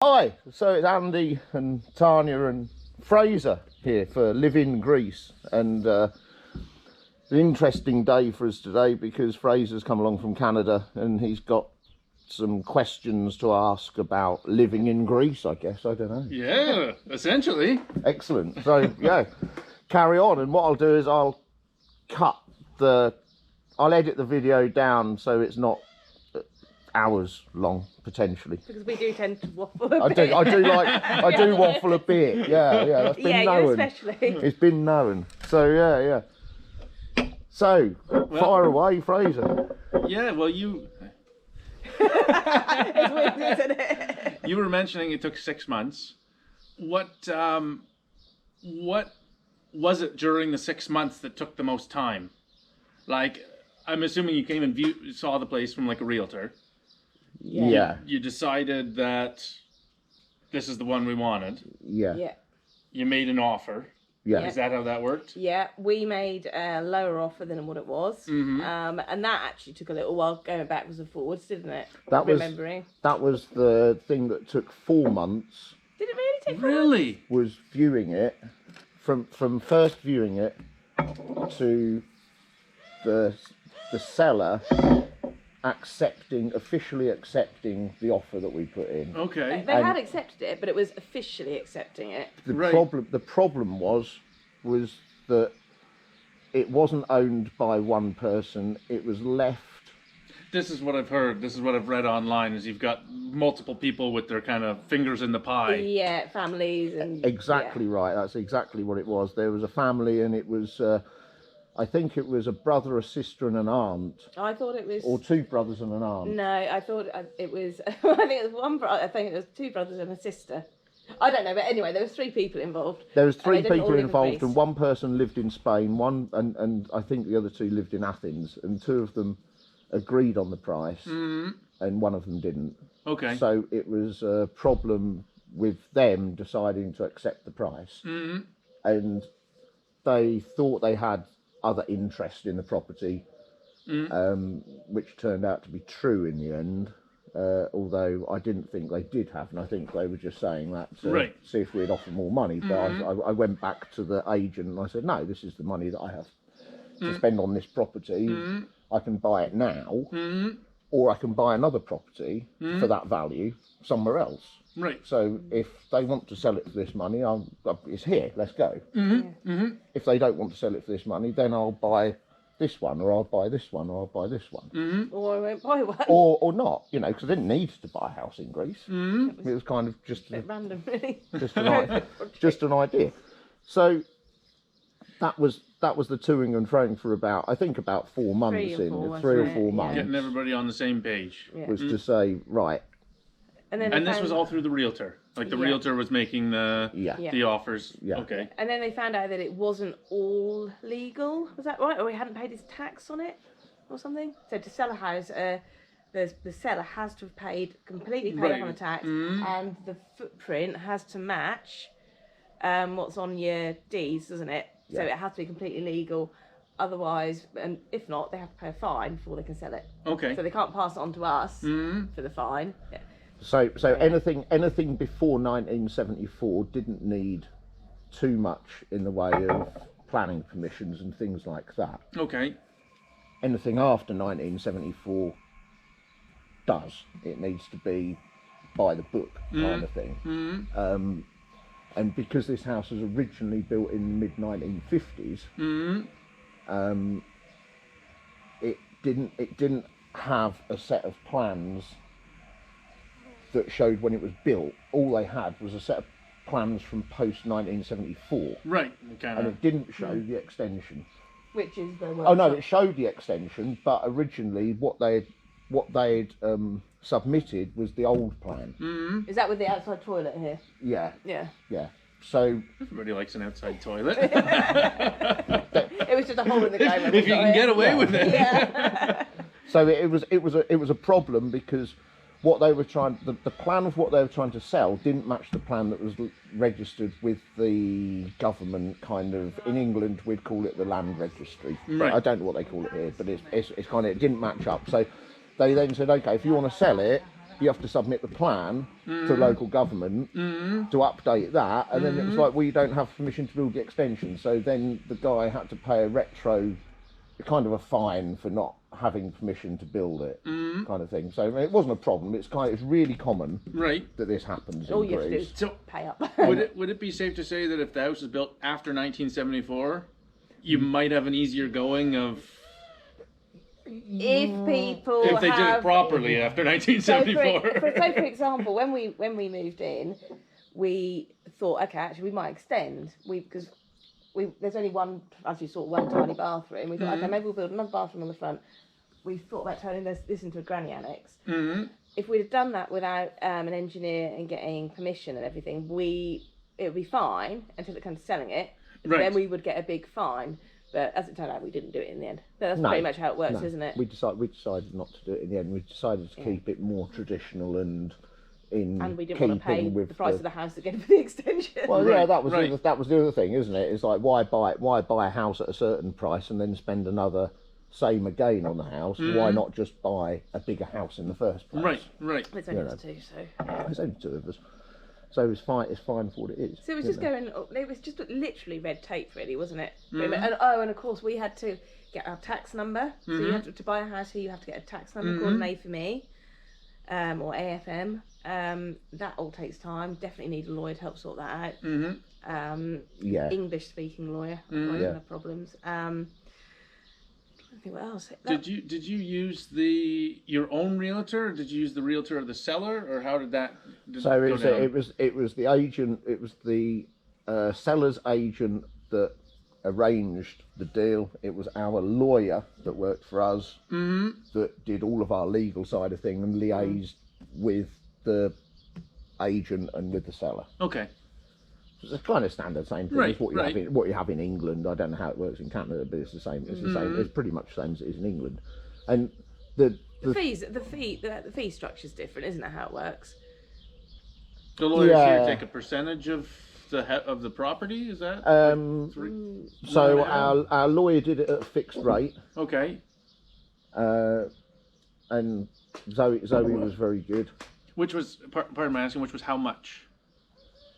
Hi, so it's Andy and Tanya and Fraser here for Live in Greece, and it's an interesting day for us today because Fraser's come along from Canada and he's got some questions to ask about living in Greece, I guess. I don't know. Yeah, essentially. Excellent. So yeah, carry on, and what I'll do is I'll edit the video down so it's not hours long potentially, because we do tend to waffle a I bit. I do waffle a bit. Yeah, that's been known. You especially. It's been known. So yeah. So fire away, Fraser. Yeah, well, you It's weird, isn't it? you were mentioning it took 6 months. What was it during the 6 months that took the most time? Like, I'm assuming you came and saw the place from like a realtor. Yeah. You decided that this is the one we wanted. Yeah. You made an offer. Yeah. Is that how that worked? Yeah, we made a lower offer than what it was, and that actually took a little while going backwards and forwards, didn't it? That was the thing that took 4 months. Did it really take 4 months? Really? Was viewing it from first viewing it to the seller officially accepting the offer that we put in. Okay. They had accepted it, but it was officially accepting it. The problem was that it wasn't owned by one person. It was left. This is what I've heard. This is what I've read online. Is you've got multiple people with their kind of fingers in the pie. Yeah, families and Exactly right. That's exactly what it was. There was a family, and it was. I think it was a brother, a sister, and an aunt. I thought it was. Or 2 brothers and an aunt. No, I thought it was. I think it was one brother. I think it was 2 brothers and a sister. I don't know, but anyway, there was 3 people involved. There was 3 they didn't all people live in involved, Greece. and one person lived in Spain. And I think the other 2 lived in Athens, and 2 of them agreed on the price, and one of them didn't. Okay. So it was a problem with them deciding to accept the price, and they thought they had other interest in the property, which turned out to be true in the end. Although I didn't think they did have, and I think they were just saying that to see if we'd offer more money. But I went back to the agent and I said, no, this is the money that I have to spend on this property. I can buy it now, or I can buy another property for that value somewhere else. Right. So if they want to sell it for this money, it's here, let's go. If they don't want to sell it for this money, then I'll buy this one, or I'll buy this one, or I'll buy this one. Or I won't buy one. Or not, because I didn't need to buy a house in Greece. It was kind of just a bit random, really. just an idea. So that was the toing and froing for about 4 months, 3 or 4, 3 or 4 months. Getting everybody on the same page. Was to say, right. And this was all through the realtor. Like the realtor was making the offers. Yeah. Okay. And then they found out that it wasn't all legal. Was that right? Or he hadn't paid his tax on it, or something. So to sell a house, the seller has to have completely paid up on the tax, and the footprint has to match what's on your deeds, doesn't it? So it has to be completely legal. Otherwise, and if not, they have to pay a fine before they can sell it. Okay. So they can't pass it on to us for the fine. Yeah. So anything before 1974 didn't need too much in the way of planning permissions and things like that. Okay. Anything after 1974 does. It needs to be by the book kind of thing. And because this house was originally built in the mid-1950s, it didn't have a set of plans that showed when it was built. All they had was a set of plans from post 1974. Right. And it didn't show the extension. Which is the workshop. Oh no, it showed the extension, but originally what they'd submitted was the old plan. Is that with the outside toilet here? Yeah. Yeah. So everybody likes an outside toilet. It was just a hole in the ground. If you can get away with it. Yeah. So it was a problem because what they were the plan of what they were trying to sell didn't match the plan that was registered with the government. Kind of in England we'd call it the land registry. Right. I don't know what they call it here, but it's kind of, it didn't match up. So they then said, okay, if you want to sell it, you have to submit the plan to local government to update that, and then it was like, well, you don't have permission to build the extension. So then the guy had to pay a kind of a fine for not having permission to build it, kind of thing. So it wasn't a problem. It's really common that this happens All in you have to do Greece. is pay up. Would it be safe to say that if the house was built after 1974, you might have an easier going of If people if they did have, it properly after 1974? So for example, when we moved in, we thought, okay, actually we might extend. Because there's only one, as you saw, one tiny bathroom. We thought, okay, maybe we'll build another bathroom on the front. We thought about turning this into a granny annex. If we'd have done that without an engineer and getting permission and everything, it would be fine until it comes to selling it. Then we would get a big fine. But as it turned out, we didn't do it in the end. But that's pretty much how it works, isn't it? We decided not to do it in the end. We decided to keep it more traditional and we didn't want to pay with the price of the house again for the extension. Well, yeah, that was the other thing, isn't it? It's like, why buy a house at a certain price and then spend another same again on the house? Why not just buy a bigger house in the first place? Right. It's only us two, so There's only two of us, so it's fine. It's fine for what it is. So it was just going. It was just literally red tape, really, wasn't it? And of course we had to get our tax number. So you had to buy a house here. You have to get a tax number called an A for me, or AFM. That all takes time. Definitely need a lawyer to help sort that out. English speaking lawyer. Otherwise you'll have problems. I think what else? Did you use your own realtor, or did you use the realtor of the seller, or how did that So go down? it was the agent. It was the seller's agent that arranged the deal. It was our lawyer that worked for us that did all of our legal side of things and liaised with the agent and with the seller. Okay. It's a kind of standard same thing as what you have in England. I don't know how it works in Canada, but it's the same. It's the same. It's pretty much the same as it is in England. And the fee structure's different, isn't it? How it works? The lawyers here take a percentage of the property. Is that? So our lawyer did it at a fixed rate. Okay. And Zoe was very good. Which was, pardon my asking, which was how much?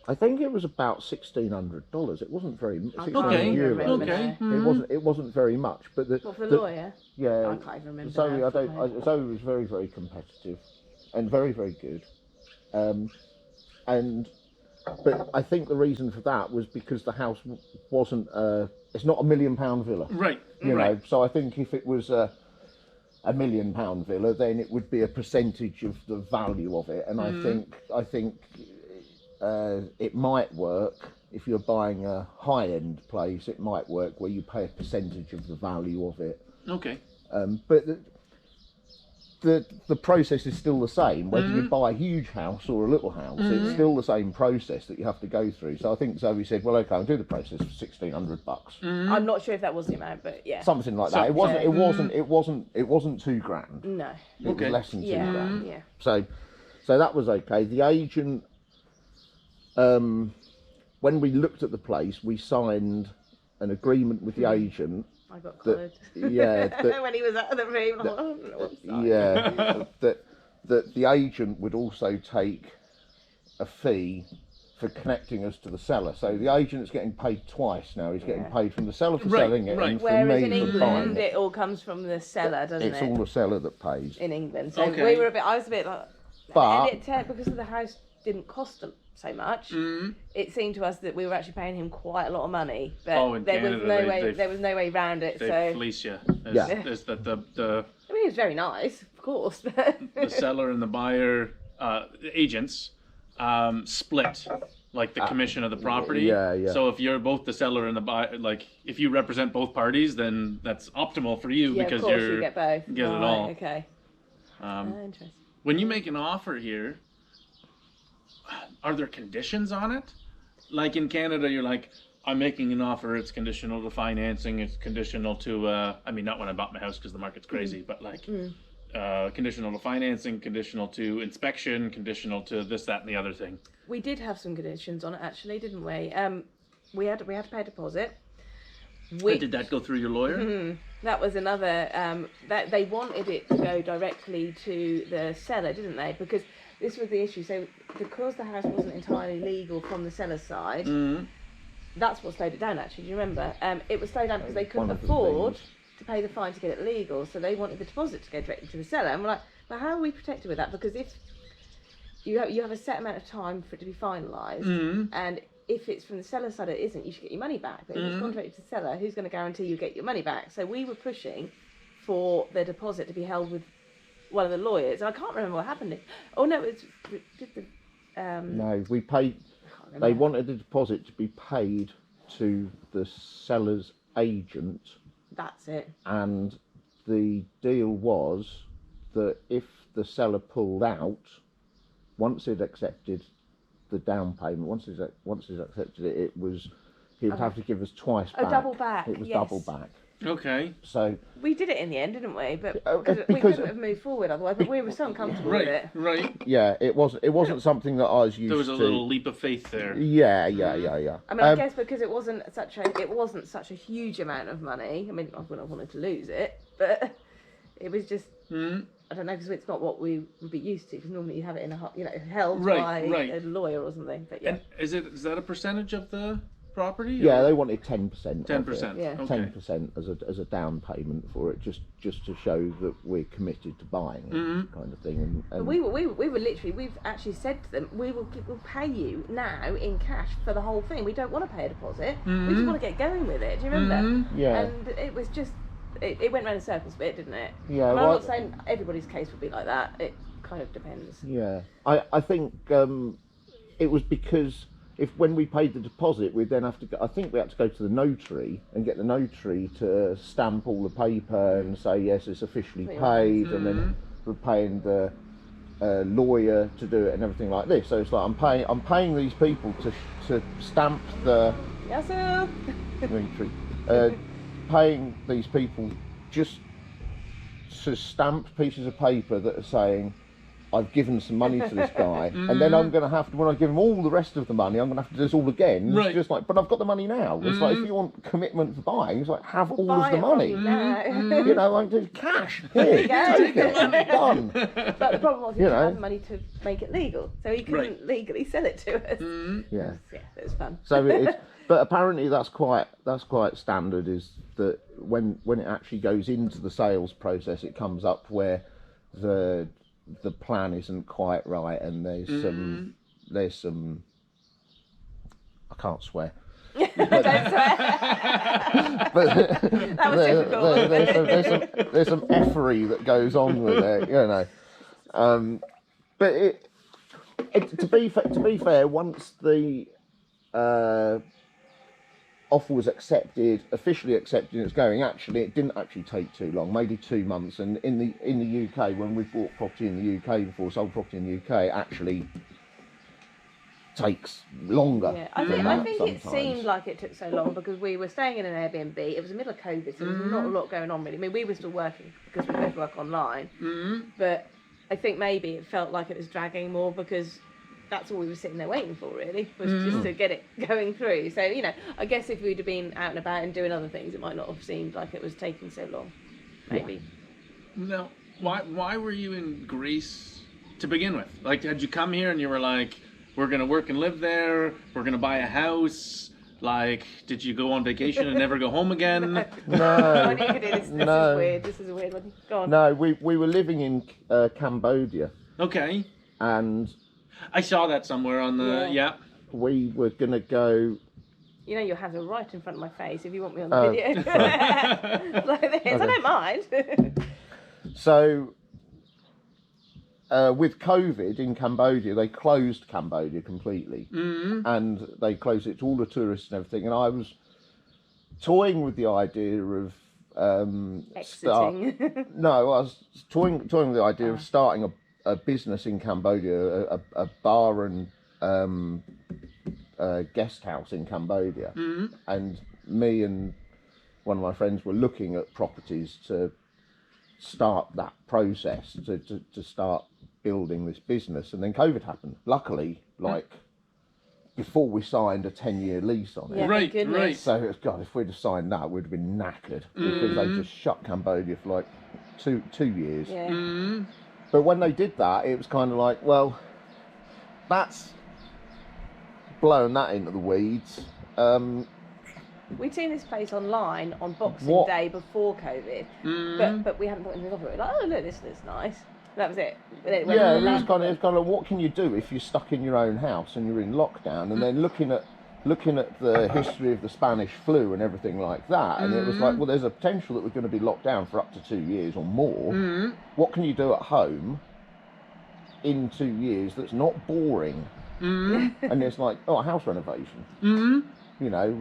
I think it was about $1,600. It wasn't very much. Okay. It wasn't very much, but for the lawyer. Yeah. I can't even remember. Zoe was very, very competitive, and very, very good. But I think the reason for that was because the house wasn't. It's not a £1 million villa. Right. You know. So I think if it was a £1 million villa, then it would be a percentage of the value of it, and I think. It might work if you're buying a high-end place. It might work where you pay a percentage of the value of it. Okay. But the process is still the same. Whether you buy a huge house or a little house, it's still the same process that you have to go through. So I think Zoe said, "Well, okay, I'll do the process for $1,600." I'm not sure if that was the amount, but yeah, something like that. It wasn't £2,000. No. It was less than £2,000. Yeah. So that was okay. The agent. When we looked at the place, we signed an agreement with the agent. I got collared. When he was out of the room, that the agent would also take a fee for connecting us to the seller. So the agent's getting paid twice now. He's getting paid from the seller for selling it, and from Whereas in me for buying England, it all comes from the seller, doesn't it? It's all the seller that pays. In England, so Okay. I was a bit like, But and because the house didn't cost them so much, it seemed to us that we were actually paying him quite a lot of money. But there was no way around it. They fleece you. There's the I mean, he was very nice, of course. the seller and the buyer, agents, split like the commission of the property. So if you're both the seller and the buyer, like if you represent both parties, then that's optimal for you because you get both. Get it all. Okay. Interesting. When you make an offer here, are there conditions on it? Like in Canada, you're like, I'm making an offer, it's conditional to financing, it's conditional to, I mean, not when I bought my house because the market's crazy, but like conditional to financing, conditional to inspection, conditional to this, that, and the other thing. We did have some conditions on it, actually, didn't we? We had to pay a deposit. Did that go through your lawyer? That was another. That they wanted it to go directly to the seller, didn't they? Because this was the issue. So because the house wasn't entirely legal from the seller's side, that's what slowed it down. Actually, do you remember? It was slowed down because they couldn't afford to pay the fine to get it legal, so they wanted the deposit to go directly to the seller. And we're like, well, how are we protected with that? Because if you have a set amount of time for it to be finalised, and if it's from the seller's side, it isn't, you should get your money back. But if it's gone directly to the seller, who's going to guarantee you get your money back? So we were pushing for the deposit to be held with one of the lawyers, and I can't remember what happened. Oh no, it was no, we paid. They wanted the deposit to be paid to the seller's agent. That's it. And the deal was that if the seller pulled out, once he'd accepted the down payment, once he's accepted it, it was he would have to give us twice back. Double back. It was yes. double back. Okay. So we did it in the end, didn't we? But because we couldn't have moved forward otherwise. But we were so uncomfortable with it. Right. Yeah, it wasn't something that I was used to. There was a little leap of faith there. Yeah. I mean, I guess because it wasn't such a huge amount of money. I mean, I wouldn't have wanted to lose it, but it was just. I don't know, because it's not what we would be used to. Because normally you have it in held by a lawyer or something. But yeah. And is that a percentage of the property? Yeah, or? they wanted 10%. 10%. Yeah. 10% as a down payment for it, just to show that we're committed to buying it, kind of thing. And we were literally, we've actually said to them, we'll pay you now in cash for the whole thing. We don't want to pay a deposit. We just want to get going with it. Do you remember? Yeah. And it was just. It went round in circles a bit, didn't it? Yeah. I'm not saying everybody's case would be like that. It kind of depends. Yeah. I think it was because when we paid the deposit, we'd then have to go, I think we had to go to the notary and get the notary to stamp all the paper and say, yes, it's officially paid, and then we're paying the lawyer to do it and everything like this. So it's like I'm paying these people to stamp the Yes, sir. notary. Paying these people just to stamp pieces of paper that are saying I've given some money to this guy, and then I'm going to have to, when I give him all the rest of the money, I'm going to have to do this all again. Right. It's just like, but I've got the money now. It's like, if you want commitment for buying, it's like, have all of the money. You know, I'm just cash. Here, take it. Done. But the problem was he didn't have the money to make it legal, so he couldn't legally sell it to us. Yeah. Yeah, it was fun. So it's, but apparently that's quite standard, is that when it actually goes into the sales process, it comes up where the plan isn't quite right, and there's some I can't swear. Don't swear. But That was difficult. there's some effery that goes on with it, you know. But to be fair, once the offer was officially accepted, and it's going. Actually, it didn't actually take too long, maybe 2 months. And in the UK, when we've bought property in the UK before, sold property in the UK, it actually takes longer. Yeah, I think it seemed like it took so long because we were staying in an Airbnb. It was the middle of COVID, so there was not a lot going on really. I mean, we were still working because we both work online, but I think maybe it felt like it was dragging more because that's all we were sitting there waiting for, really, was just to get it going through. So, you know, I guess if we'd have been out and about and doing other things, it might not have seemed like it was taking so long, maybe. Now, why were you in Greece to begin with? Like, had you come here and you were like, we're going to work and live there, we're going to buy a house? Like, did you go on vacation and never go home again? No. This is weird. This is a weird one. Go on. No, we were living in Cambodia. Okay. And I saw that somewhere on the, we were going to go. You know, your hands are right in front of my face if you want me on the video. Like this. Okay. I don't mind. So, with COVID in Cambodia, they closed Cambodia completely. And they closed it to all the tourists and everything. And I was toying with the idea of exiting. No, I was toying with the idea of starting a business in Cambodia, a bar and guest house in Cambodia. And me and one of my friends were looking at properties to start that process, to start building this business. And then COVID happened. Luckily, like before we signed a 10-year lease on it. Yeah, Right, thank goodness. right. So, God, if we'd have signed that, we'd have been knackered because they just shut Cambodia for like two years. Yeah. But when they did that, it was kind of like, well, that's blowing that into the weeds. We'd seen this place online on Boxing Day before COVID, but we hadn't thought anything of it. Like, oh look, this looks nice. That was it. But it went It's kind of what can you do if you're stuck in your own house and you're in lockdown, and then looking at the history of the Spanish flu and everything like that, and it was like, well, there's a potential that we're going to be locked down for up to 2 years or more. What can you do at home in 2 years that's not boring? And it's like, oh, a house renovation. You know,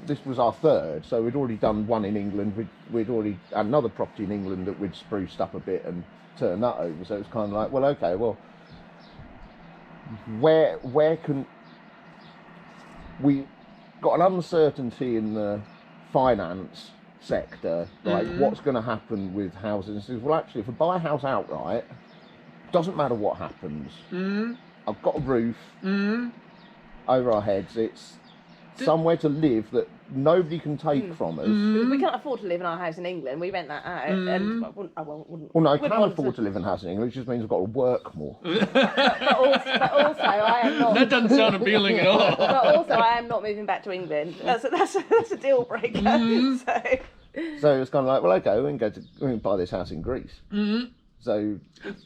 this was our third, so we'd already done one in England. We'd already had another property in England that we'd spruced up a bit and turned that over. So it's kind of like, well, okay, well, where can we got an uncertainty in the finance sector, like what's going to happen with houses? Well, actually, if we buy a house outright, doesn't matter what happens. I've got a roof over our heads. It's somewhere to live that nobody can take from us. We can't afford to live in our house in England. We rent that out, and I wouldn't. Well, no, I can afford to live in a house in England. It just means I've got to work more. But also, I am not. That doesn't sound appealing at all. But also, I am not moving back to England. That's a deal breaker. So it's kind of like, well, okay, we can buy this house in Greece. So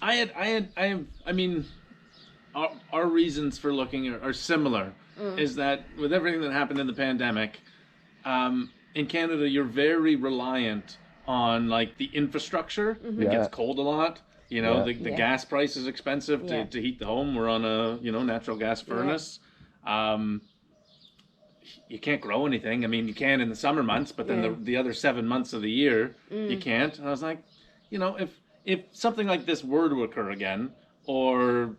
I mean, our reasons for looking are similar. Is that with everything that happened in the pandemic, in Canada, you're very reliant on like the infrastructure. It gets cold a lot. You know, the gas price is expensive to heat the home. We're on a natural gas furnace. You can't grow anything. I mean, you can in the summer months, but then the other 7 months of the year you can't. And I was like, you know, if something like this were to occur again, or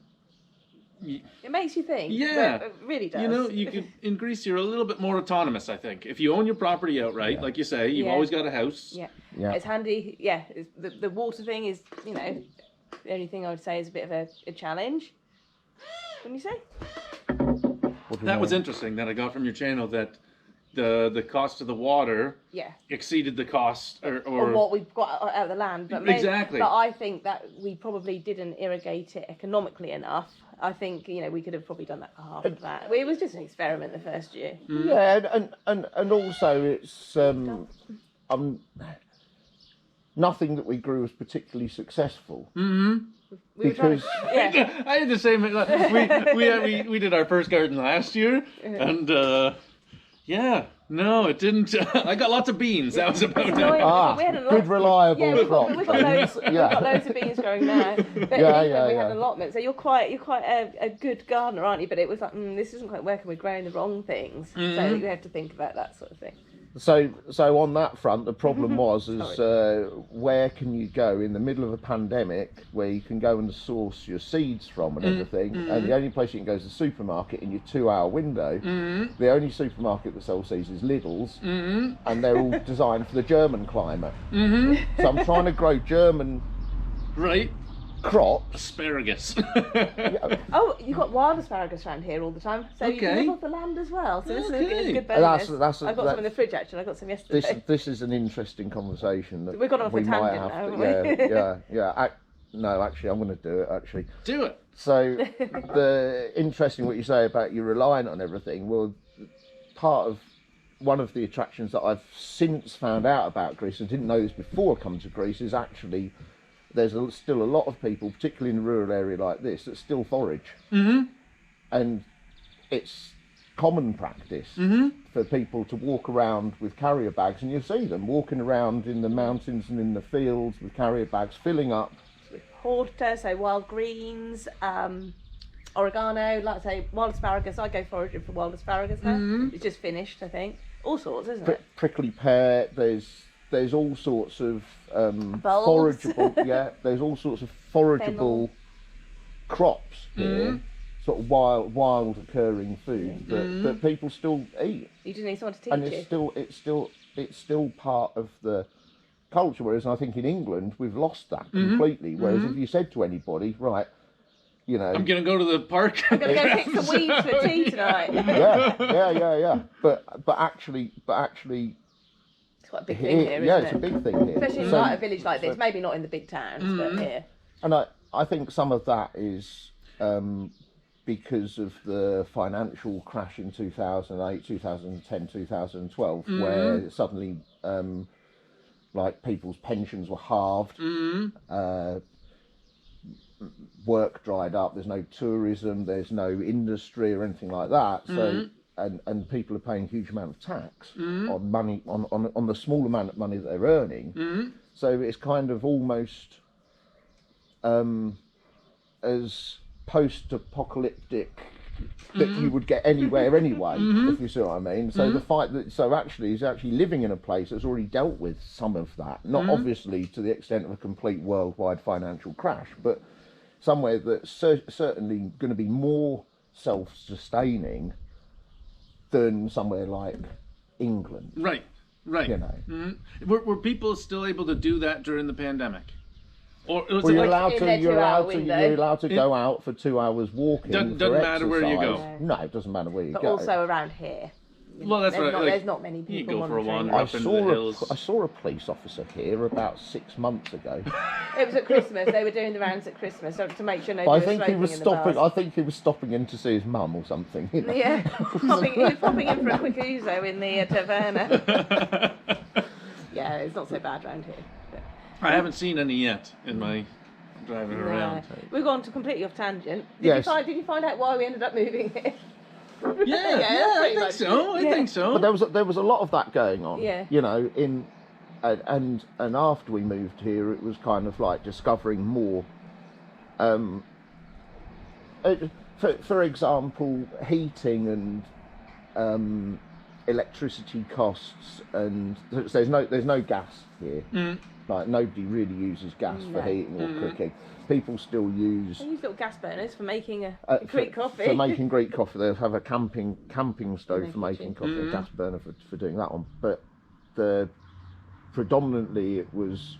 it makes you think. Yeah, it really does. You know, you could in Greece. You're a little bit more autonomous, I think. If you own your property outright, like you say, you've always got a house. Yeah. It's handy. Yeah, the water thing is, you know, the only thing I would say is a bit of a challenge. Wouldn't you say? That was interesting that I got from your channel that the cost of the water exceeded the cost or what we've got out of the land. But exactly. But I think that we probably didn't irrigate it economically enough. I think, you know, we could have probably done that for half of that. It was just an experiment the first year. Yeah, and also it's nothing that we grew was particularly successful. Because I had the same. We did our first garden last year, and no, it didn't. I got lots of beans. That was about it. We had a lot, good, reliable crop. We've got loads of beans growing now. But we had an allotment. So you're quite a good gardener, aren't you? But it was like, this isn't quite working. We're growing the wrong things. So you have to think about that sort of thing. So on that front, the problem was where can you go in the middle of a pandemic where you can go and source your seeds from and everything, and the only place you can go is the supermarket in your 2-hour window. The only supermarket that sells seeds is Lidl's, and they're all designed for the German climate. So I'm trying to grow German crops. Asparagus. Oh, you've got wild asparagus around here all the time, so you can live off the land as well. So this is a good bonus. I've got some in the fridge actually. I got some yesterday. This is an interesting conversation that we've got off we a might tangent have now, to. No, actually, I'm going to do it. Actually, do it. So the interesting what you say about you're reliant on everything. Well, part of one of the attractions that I've since found out about Greece, and didn't know this before I come to Greece, is actually there's still a lot of people, particularly in a rural area like this, that still forage. And it's common practice for people to walk around with carrier bags, and you see them walking around in the mountains and in the fields with carrier bags, filling up. Horta, so wild greens, oregano, like I say, wild asparagus. I go foraging for wild asparagus now. It's just finished, I think. All sorts, isn't it? Prickly pear, there's all sorts of forageable there's all sorts of forageable crops here, sort of wild occurring food that people still eat. You just need someone to teach and you. It's still part of the culture, whereas I think in England we've lost that completely. Whereas if you said to anybody, right, you know. I'm gonna go to the park. I'm gonna go pick some weeds for tea tonight. yeah. But actually, it's quite a big thing here, yeah, isn't it's it? a big thing here. Especially in like a village like this. Maybe not in the big towns, but here. And I think some of that is because of the financial crash in 2008, 2010, 2012, where suddenly like people's pensions were halved, work dried up, there's no tourism, there's no industry or anything like that. So and people are paying huge amount of tax on money on the small amount of money that they're earning. So it's kind of almost as post-apocalyptic that you would get anywhere anyway, if you see what I mean. So the fact that he's actually living in a place that's already dealt with some of that, not obviously to the extent of a complete worldwide financial crash, but somewhere that's certainly going to be more self-sustaining than somewhere like England. Right. You know, Were people still able to do that during the pandemic? Or was well, it you're like allowed to go out for 2 hours walking. Doesn't for matter where you exercise. go. No, it doesn't matter where you But go. also around here. Well, that's right. There's not many people. You go for a monitoring. wander up into the hills. I saw a police officer here about 6 months ago. It was at Christmas. They were doing the rounds at Christmas to make sure nobody I was think he smoking was in the stopping. bars. I think he was stopping in to see his mum or something. You know? Yeah, he was popping in for a quick ouzo in the taverna. Yeah, it's not so bad round here. But. I haven't seen any yet in my driving around. We've gone to completely off tangent. Yes. Did you find out why we ended up moving here? Yeah, I think so. I think so. But there was a lot of that going on. Yeah. You know, and after we moved here, it was kind of like discovering more. For example, heating and electricity costs, and there's no gas here. Like nobody really uses gas for heating or cooking. People still use. They use little gas burners for making a Greek coffee. For making Greek coffee, they have a camping stove for making coffee, a gas burner for doing that one. But predominantly it was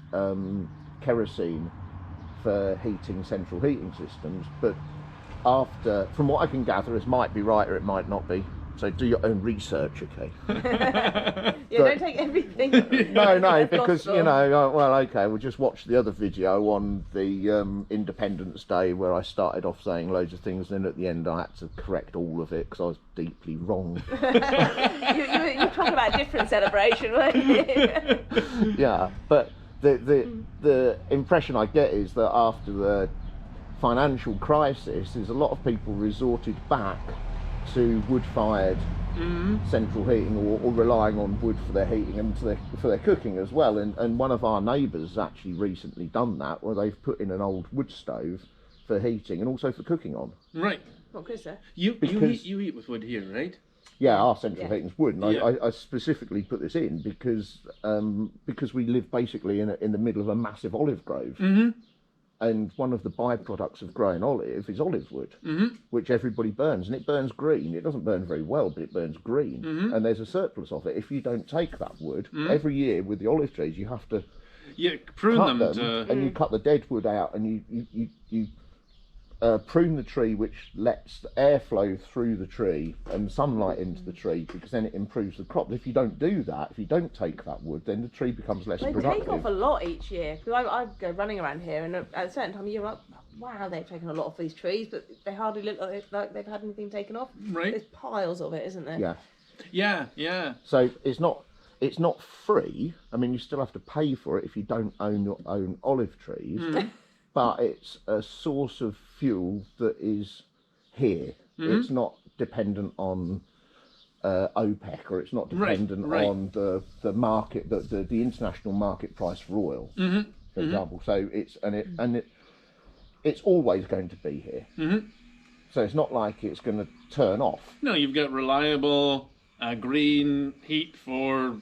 kerosene for heating central heating systems. But after, from what I can gather, this might be right or it might not be. So do your own research, okay? Don't take everything. No, because you know, well, okay, we'll just watch the other video on the Independence Day where I started off saying loads of things, and then at the end I had to correct all of it because I was deeply wrong. you talk about a different celebration, weren't you? Yeah, but the impression I get is that after the financial crisis, is a lot of people resorted back to wood-fired central heating, or relying on wood for their heating and for their cooking as well. And one of our neighbours has actually recently done that, where they've put in an old wood stove for heating and also for cooking on. Right. What good, sir? You eat with wood here, right? Yeah, our central heating's wood, and I specifically put this in because we live basically in the middle of a massive olive grove. And one of the byproducts of growing olive is olive wood, which everybody burns, and it burns green. It doesn't burn very well, but it burns green, and there's a surplus of it. If you don't take that wood, every year with the olive trees, you have to prune cut them and you cut the dead wood out, and you prune the tree, which lets airflow through the tree and sunlight into the tree, because then it improves the crop. If you don't do that, if you don't take that wood, then the tree becomes less productive. They take off a lot each year, because I go running around here, and at a certain time of year, I'm like, wow, they've taken a lot off these trees, but they hardly look like they've had anything taken off. Right. There's piles of it, isn't there? Yeah. So it's not free. I mean, you still have to pay for it if you don't own your own olive trees. But it's a source of fuel that is here. It's not dependent on OPEC, or it's not dependent on the market, the international market price for oil, for example. So it's always going to be here. So it's not like it's going to turn off. No, you've got reliable green heat for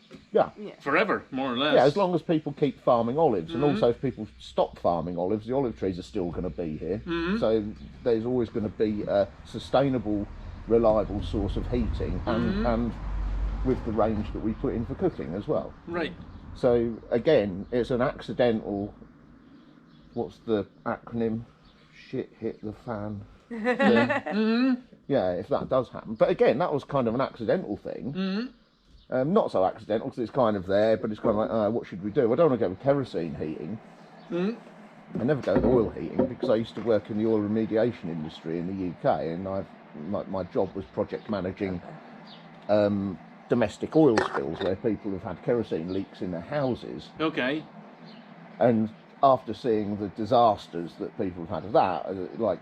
forever, more or less. Yeah, as long as people keep farming olives, and also if people stop farming olives, the olive trees are still going to be here. So there's always going to be a sustainable, reliable source of heating, and with the range that we put in for cooking as well. Right. So again, it's an accidental. What's the acronym? shit hit the fan. Mm-hmm. Yeah, if that does happen. But again, that was kind of an accidental thing. Mm-hmm. Not so accidental because it's kind of there, but it's kind of like, what should we do? I don't want to go with kerosene heating. Mm-hmm. I never go with oil heating because I used to work in the oil remediation industry in the UK, and my job was project managing domestic oil spills where people have had kerosene leaks in their houses. Okay. And after seeing the disasters that people have had of that, like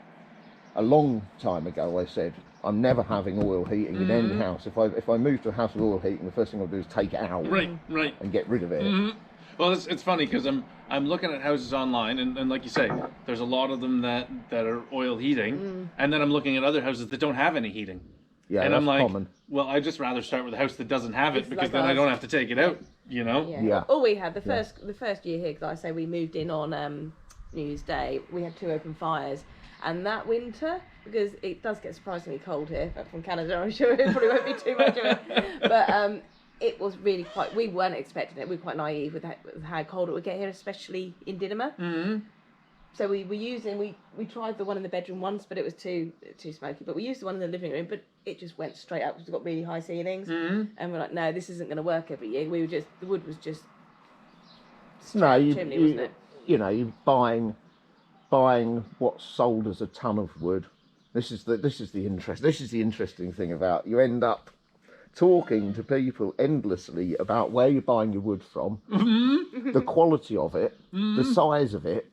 a long time ago, I said, I'm never having oil heating in any house. If I move to a house with oil heating, the first thing I'll do is take it out, Right. and get rid of it. Mm-hmm. Well, it's funny because I'm looking at houses online, and like you say, there's a lot of them that are oil heating, and then I'm looking at other houses that don't have any heating. Yeah, and that's I'm like, common. well, I'd just rather start with a house that doesn't have it, It's because like then I ours. don't have to take it out, you know? Yeah. All we had the first year here, because I say we moved in on New Year's Day, we had 2 open fires, and that winter, because it does get surprisingly cold here, but from Canada, I'm sure it probably won't be too much of it. But it was really quite. We weren't expecting it. We were quite naive with how cold it would get here, especially in Dinama. Mm-hmm. So we tried the one in the bedroom once, but it was too smoky. But we used the one in the living room, but it just went straight up because it's got really high ceilings. Mm-hmm. And we're like, no, this isn't going to work every year. The wood was just No, chimney, wasn't it? You know, you're buying what's sold as a ton of wood. This is the interesting thing about, you end up talking to people endlessly about where you're buying your wood from, the quality of it, the size of it,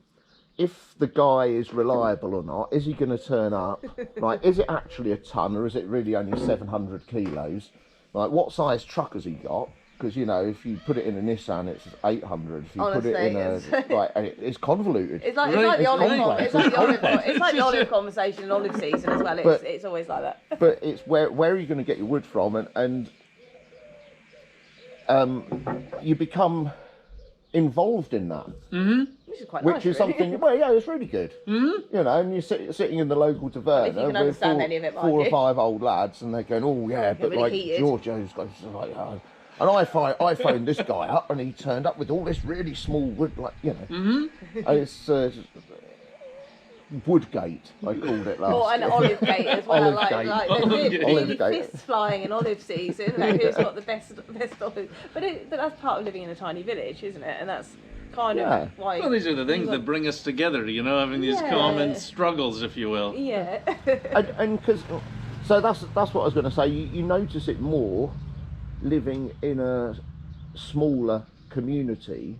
if the guy is reliable or not, is he going to turn up, like, is it actually a ton or is it really only 700 kilos, like, what size truck has he got? Because, you know, if you put it in a Nissan, it's 800. If you Honestly, put it in and it's convoluted. It's like Right, the olive. complex. It's like the olive conversation in olive season as well. It's always like that. But it's where are you going to get your wood from, and you become involved in that, Which is quite which nice, is really. something. Well, yeah, it's really good. You know, and you're sitting in the local taverna If you can with understand any of it, mind 4 or you. 5 old lads, and they're going, "Oh yeah, but really like heated. Giorgio's got like." And I phoned this guy up, and he turned up with all this really small wood, like, you know, and it's Woodgate, I called it last. Or an olive gate as well. Olive like gate. there's Olive really gate. fists flying in olive season. Like, who's got the best olive? But that's part of living in a tiny village, isn't it? And that's kind Yeah. of why. Well, these are the things that bring us together, you know, having these Yeah. common struggles, if you will. Yeah. And because, so that's what I was going to say. You notice it more living in a smaller community.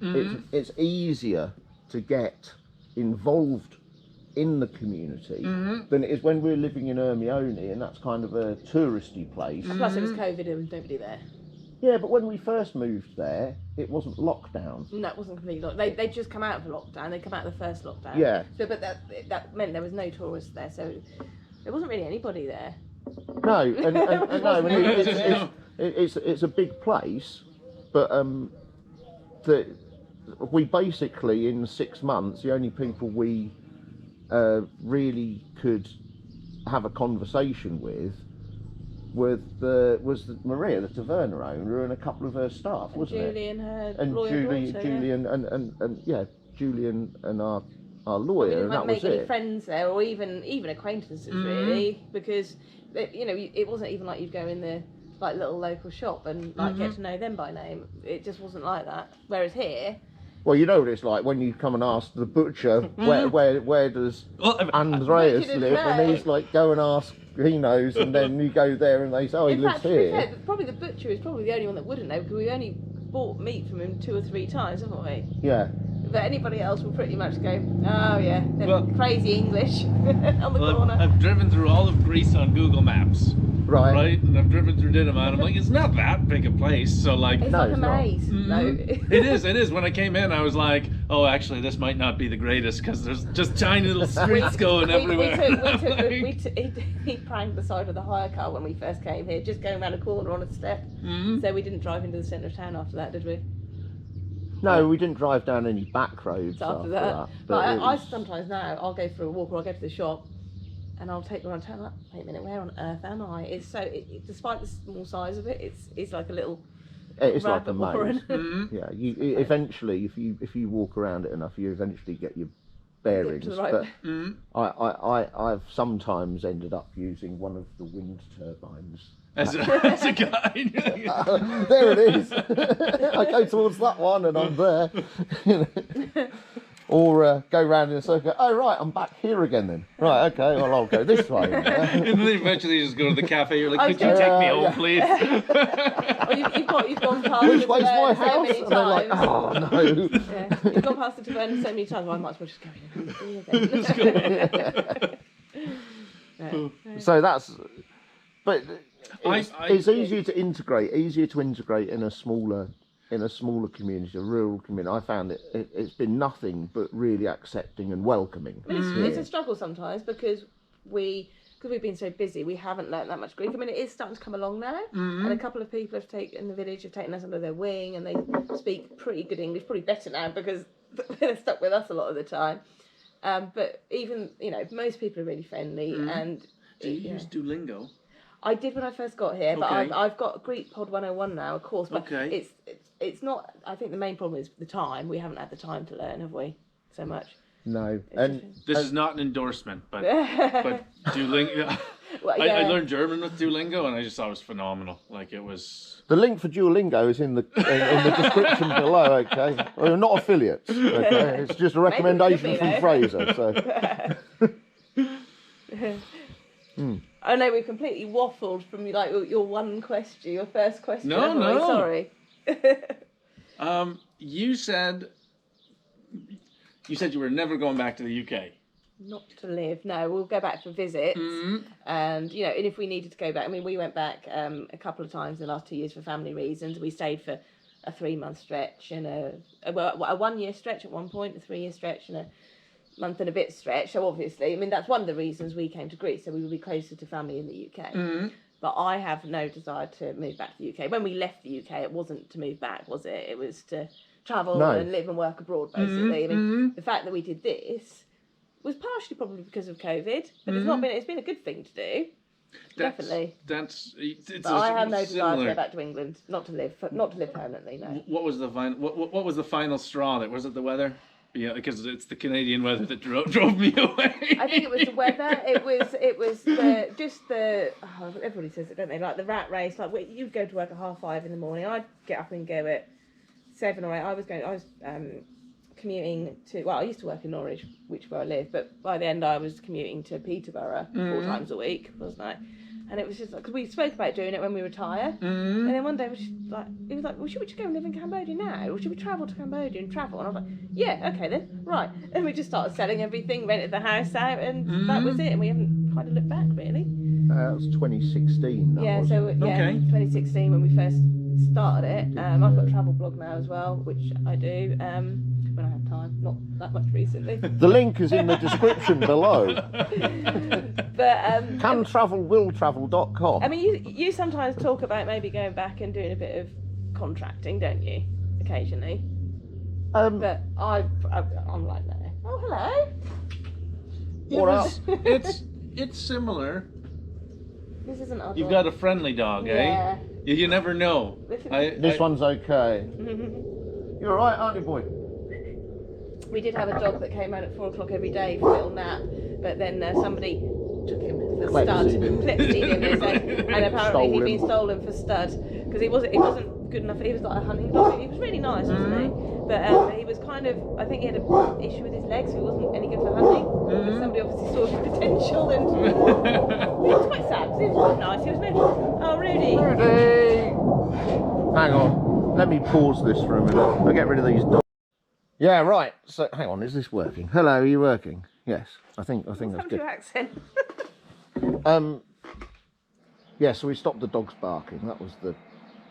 It's easier to get involved in the community than it is when we're living in Ermione, and that's kind of a touristy place. Plus, it was COVID and nobody there. Yeah, but when we first moved there, it wasn't lockdown. No, it wasn't completely locked. They just come out of lockdown. They come out of the first lockdown. Yeah. So, but that meant there was no tourists there. So there wasn't really anybody there. No, and no, and it's a big place, but we basically, in 6 months, the only people we really could have a conversation with was Maria, the taverna owner, and a couple of her staff, wasn't Julie it? and her And lawyer Julie, daughter, Julian and our We lawyer, didn't and that was make any it. friends there, or even acquaintances really, because it wasn't even like you'd go in the like little local shop and like get to know them by name. It just wasn't like that. Whereas here, Well, you know what it's like when you come and ask the butcher where does Andreas Butcher doesn't live, and know. he's like, go and ask, he knows, and then you go there and they say, oh, he in lives fact, to be here. fair, probably the butcher is probably the only one that wouldn't know, because we only bought meat from him 2 or 3 times, haven't we? Yeah. But anybody else will pretty much go, oh yeah, they're Well- crazy English on the Well, corner. I've driven through all of Greece on Google Maps, Right. right? And I've driven through Dinama, and I'm like, it's not that big a place. So like, It's No, like a it's not. maze. No. it is. When I came in, I was like, oh, actually, this might not be the greatest, because there's just tiny little streets going everywhere. He pranked the side of the hire car when we first came here, just going around a corner on a step. So we didn't drive into the centre of town after that, did we? No, we didn't drive down any back roads After that. But But it I was- sometimes now, I'll go for a walk or I'll go to the shop and I'll take the around town, like, wait a minute, where on earth am I? It's so, despite the small size of it, it's like a little it's like a rabbit maze. warren. Yeah, eventually, if you walk around it enough, you eventually get your bearings, the right but way. I've sometimes ended up using one of the wind turbines. As a guide. There it is. I go towards that one and I'm there. Or go round in a circle. Oh right, I'm back here again then. Right, okay. Well, I'll go this way. And then eventually you just go to the cafe. You're like, could you take me home, please? Well, you've gone past Which the way's my taverna so house? many And they're like, times. oh no. Yeah, you've gone past the taverna so many times. Well, I might as well just go in. Then. So that's. But it's I- easier to integrate in a smaller community, a rural community. I found it's been nothing but really accepting and welcoming. It's a struggle sometimes because we've been so busy, we haven't learnt that much Greek. I mean, it is starting to come along now, and a couple of people in the village have taken us under their wing, and they speak pretty good English, probably better now because they're stuck with us a lot of the time. But even most people are really friendly, and Do you use Duolingo? I did when I first got here, but Okay. I've got Greek Pod 101 now, of course. But Okay. it's not. I think the main problem is the time. We haven't had the time to learn, have we? So much. No, It's and This is not an endorsement, but Duolingo. Well, I yeah. learned German with Duolingo, and I just thought it was phenomenal. Like it was. the link for Duolingo is in the description below. Okay, we're not affiliates. Okay, it's just a recommendation Maybe it from could be, Fraser. So I know we've completely waffled from like your one question, your first question. No, haven't we? no. Sorry. You said you were never going back to the UK. Not to live. No, we'll go back for visits. And and if we needed to go back, I mean, we went back a couple of times in the last 2 years for family reasons. We stayed for a 3-month stretch and a 1-year stretch at one point, a 3-year stretch and a month and a bit stretch. So obviously, I mean, that's one of the reasons we came to Greece, so we would be closer to family in the UK. But I have no desire to move back to the UK. When we left the UK, it wasn't to move back, was it? It was to travel and live and work abroad, basically. I mean, the fact that we did this was partially probably because of COVID, but it's been a good thing to do. Definitely. It's But I have no desire to similar. go back to England, not to live permanently, no. What was the final? What was the final straw? That was it. The weather. Yeah, because it's the Canadian weather that drove me away. I think it was the weather. It was everybody says it, don't they? Like the rat race. Like you'd go to work at 5:30 in the morning. I'd get up and go at 7 or 8. I was commuting to. Well, I used to work in Norwich, which is where I live. But by the end, I was commuting to Peterborough 4 times a week, wasn't I? And it was just like, because we spoke about doing it when we retire. And then one day it was like, well, should we just go and live in Cambodia now? Or should we travel to Cambodia and travel? And I was like, yeah, okay then, right. And we just started selling everything, rented the house out, and that was it. And we haven't kind of looked back, really. that was 2016. That was. So, Okay. 2016 when we first started it. I've got a travel blog now as well, which I do when I have time, not that much recently. The link is in the description below. But Cantravelwilltravel.com. I mean, you sometimes talk about maybe going back and doing a bit of contracting, don't you? Occasionally. But I'm like, no. Oh, hello. It's similar. This isn't our You've dog. got a friendly dog, Yeah. eh? You never know. This one's okay. You're all right, aren't you, boy? We did have a dog that came out at 4 o'clock every day for a little nap, but then somebody took him for stud, clipsied him, and apparently he'd been stolen for stud because he wasn't good enough. He was like a hunting dog. He was really nice, wasn't he? But he was kind of, I think he had an issue with his legs, so he wasn't any good for hunting. But somebody obviously saw his potential, and it was quite sad because he was quite nice. He was no, oh Rudy. Hang on. Let me pause this for a minute. I'll get rid of these dogs. Yeah, right. So, hang on. Is this working? Hello, are you working? Yes. I think that's good. Your accent. Yeah, so we stopped the dogs barking. That was the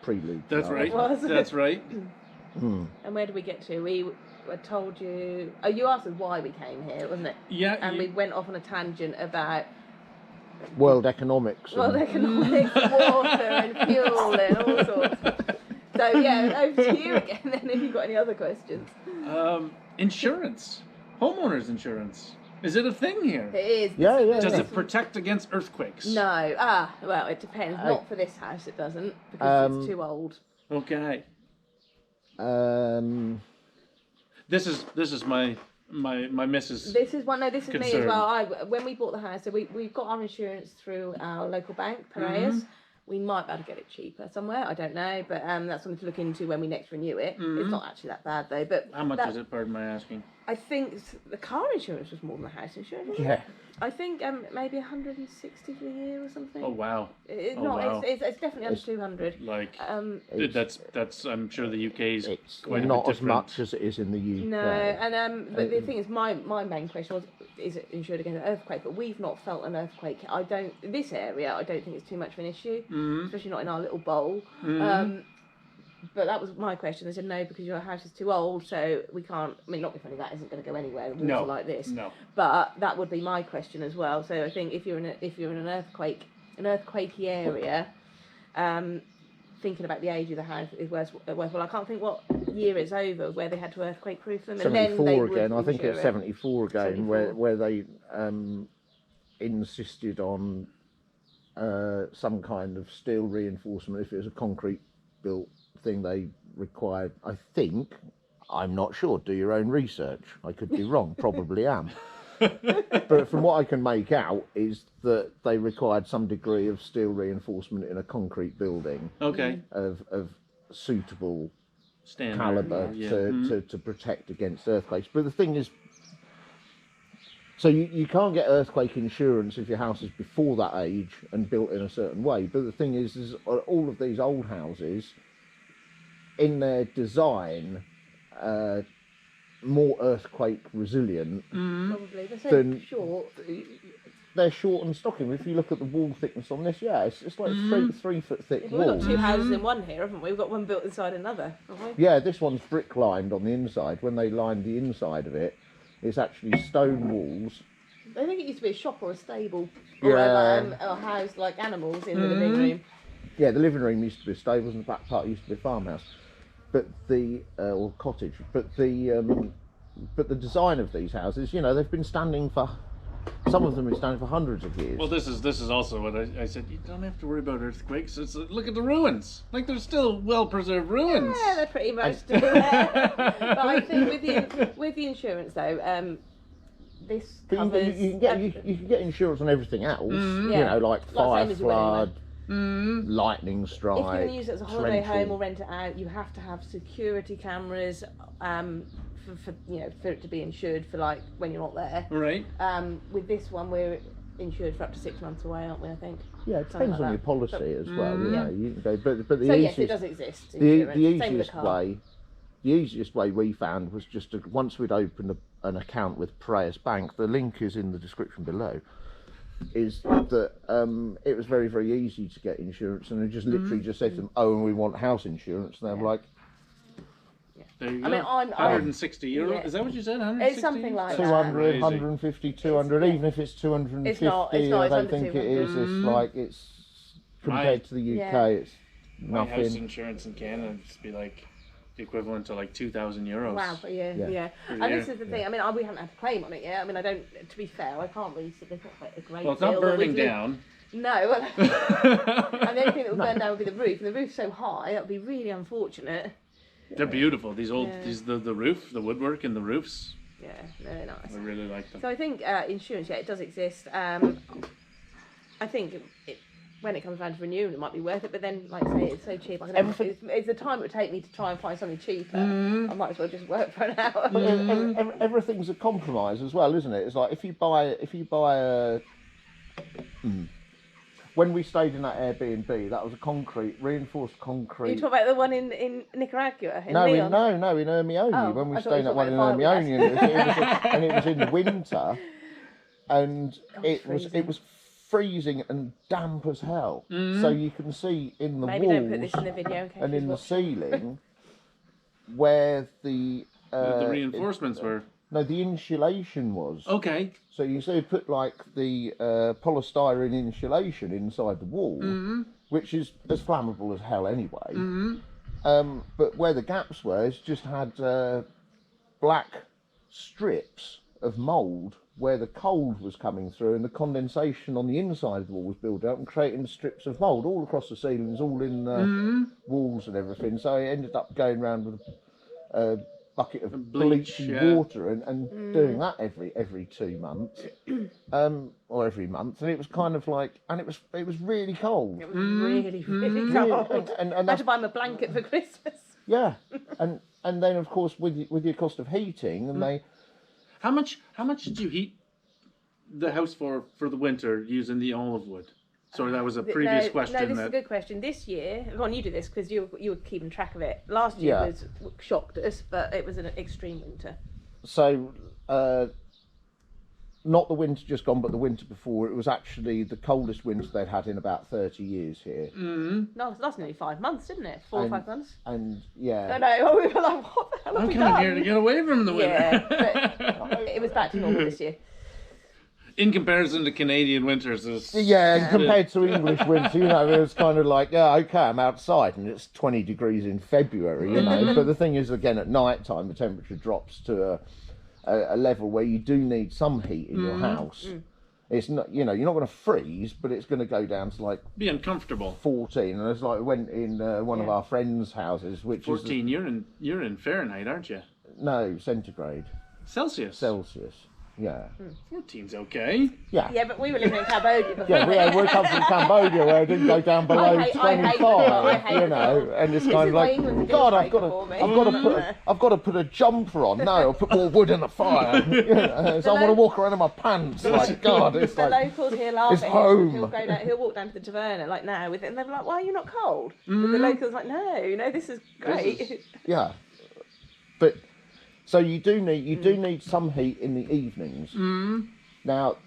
prelude. to That's that. right. Was it? That's right. And where did we get to? We told you. Oh, you asked us why we came here, wasn't it? Yeah. And we went off on a tangent about World economics. world and- economics, water, and fuel, and all sorts. So yeah, over to you again. Then, if you've got any other questions. Insurance, homeowners insurance. Is it a thing here? It is. Yeah, yeah. Does it protect against earthquakes? No. Well, it depends. Not for this house, it doesn't, because it's too old. Okay. Um, This is my my missus. This is one. No, this is me as concern. well. When we bought the house, so we've got our insurance through our local bank, Piraeus. We might be able to get it cheaper somewhere. I don't know, but that's something to look into when we next renew it. It's not actually that bad though. But How much is it? Pardon my asking. I think the car insurance was more than the house insurance. Wasn't Yeah. it? I think maybe 160 for the year or something. Oh wow. Wow. It's definitely under 200. Like It's- that's I'm sure the UK's It's quite a not bit as different. much as it is in the UK. No, and but the thing is, my main question was, is it insured against an earthquake? But we've not felt an earthquake. This area, I don't think it's too much of an issue, especially not in our little bowl. But that was my question. They said no, because your house is too old, so we can't. I mean, not if only that isn't going to go anywhere. The walls No, are like this. no. But that would be my question as well. So I think if you're in an earthquakey area, thinking about the age of the house is worthwhile. I can't think what year it's over where they had to earthquake proof them, and then they 74 would again. I think insure it's it. 74 again, 74. where they insisted on some kind of steel reinforcement. If it was a concrete built thing, they required. I think, I'm not sure. Do your own research. I could be wrong. Probably am. But from what I can make out is that they required some degree of steel reinforcement in a concrete building Okay. of suitable Standard. caliber Yeah. to protect against earthquakes. But the thing is, so you can't get earthquake insurance if your house is before that age and built in a certain way. But the thing is all of these old houses, in their design, more earthquake resilient. Probably they're so Then- short. They're short and stocking. If you look at the wall thickness on this, it's like 3 foot thick We've got walls. two houses in one here, haven't we? We've got one built inside another, haven't we? Yeah, this one's brick lined on the inside. When they lined the inside of it, it's actually stone walls. I think it used to be a shop or a stable Yeah. or house like animals in the living room. Yeah, the living room used to be a stable, and the back part used to be a farmhouse, but or cottage. But the design of these houses, they've been standing for. Some of them have been standing for hundreds of years. Well, this is also what I said. You don't have to worry about earthquakes. Look at the ruins. Like, they're still well preserved ruins. Yeah, they're pretty much still there. But I think with the insurance though, this But covers. you can get insurance on everything else. Yeah. Like Like fire, same as you would flood, lightning strike. If you're going to use it as a holiday torrential. home or rent it out, you have to have security cameras for it to be insured for like when you're not there. Right. With this one, we're insured for up to 6 months away, aren't we? I think. Yeah, it Something depends like on your that. policy as well. Yeah. You can go, but the So easiest, yes, it does exist. the Insurance. Same with easiest the car. way, the easiest way we found was just once we'd opened an account with Piraeus Bank. The link is in the description below. Is that it was very, very easy to get insurance, and I just literally just said to them, "Oh, and we want house insurance," and they're like, There you I go. mean, I'm 160 euro. yeah. Is that what you said? 160? It's something like that. 200, Crazy. 150, 200, even if it's 250, It's not, I it's don't under think it is. 200. It's like, it's compared to the UK, Yeah. it's My house nothing. insurance in Canada would just be like the equivalent to like 2,000 euros. Wow, but yeah. Per And year. this is the thing. I mean, we haven't had to claim on it yet. I mean, I don't. To be fair, I can't really say there's not like a great. Well, it's not deal that we burning do. down. No. Well, and the only thing that would burn down would be the roof. And the roof's so high, that would be really unfortunate. They're beautiful. These old, Yeah. the roof, the woodwork in the roofs. Yeah, very nice. I really like them. So I think insurance, yeah, it does exist. I think when it comes down to renewing, it might be worth it. But then, like I say, it's so cheap. It's the time it would take me to try and find something cheaper. I might as well just work for an hour. Everything's a compromise as well, isn't it? It's like if you buy a. When we stayed in that Airbnb, that was a reinforced You concrete. talk about the one in Nicaragua, in No, Leon? in Hermione. Oh, when we I thought stayed you in that were one in talking about Hermione, and it was in the winter, and it freezing. was freezing and damp as hell. So you can see in the Maybe walls don't put this in the video. Okay, and in the ceiling where the The reinforcements were. no, the insulation was. Okay. So you see, put like the polystyrene insulation inside the wall, which is as flammable as hell anyway. But where the gaps were, it's just had black strips of mould where the cold was coming through, and the condensation on the inside of the wall was built up and creating strips of mould all across the ceilings, all in the walls and everything. So I ended up going around with bucket of Bleach, bleach and yeah. water and doing that every 2 months, or every month, and it was kind of like, and it was really cold. It was really cold. And I had that's, to buy him a blanket for Christmas. yeah, and then of course with your cost of heating, and they. How much did you heat the house for the winter using the olive wood? Sorry, that was a previous question. No, this is a good question. This year, go on, you do this because you were keeping track of it. Last year was shocked us, but it was an extreme winter. So, not the winter just gone, but the winter before. It was actually the coldest winter they'd had in about 30 years here. No, it lasted nearly 5 months, didn't it? 4 or 5 months. And yeah. No, we were like, what the hell have we done? I'm coming here to get away from the winter. Yeah, but it was back to normal this year. In comparison to Canadian winters, and compared to English winter, it was kind of like, yeah, okay, I'm outside and it's 20 degrees in February, But the thing is, again, at night time, the temperature drops to a level where you do need some heat in your house. It's not, you're not going to freeze, but it's going to go down to like be uncomfortable. 14, and it's like we went in one of our friends' houses, which 14. You're in Fahrenheit, aren't you? No, centigrade. Celsius. Yeah. 14's okay. Yeah. Yeah, but we were living in Cambodia before. Yeah, we come from Cambodia where it didn't go down below 25, and it's kind of like, God, I've got to put a jumper on. No, I'll put more wood in the fire. So I want to walk around in my pants. Like, God, it's the like, locals here laugh it's at home. him. He'll walk down to the taverna like now with it, and they're like, "Why are you not cold?" But the locals like, "No, this is great." Yeah, but. So you do need some heat in the evenings. Now,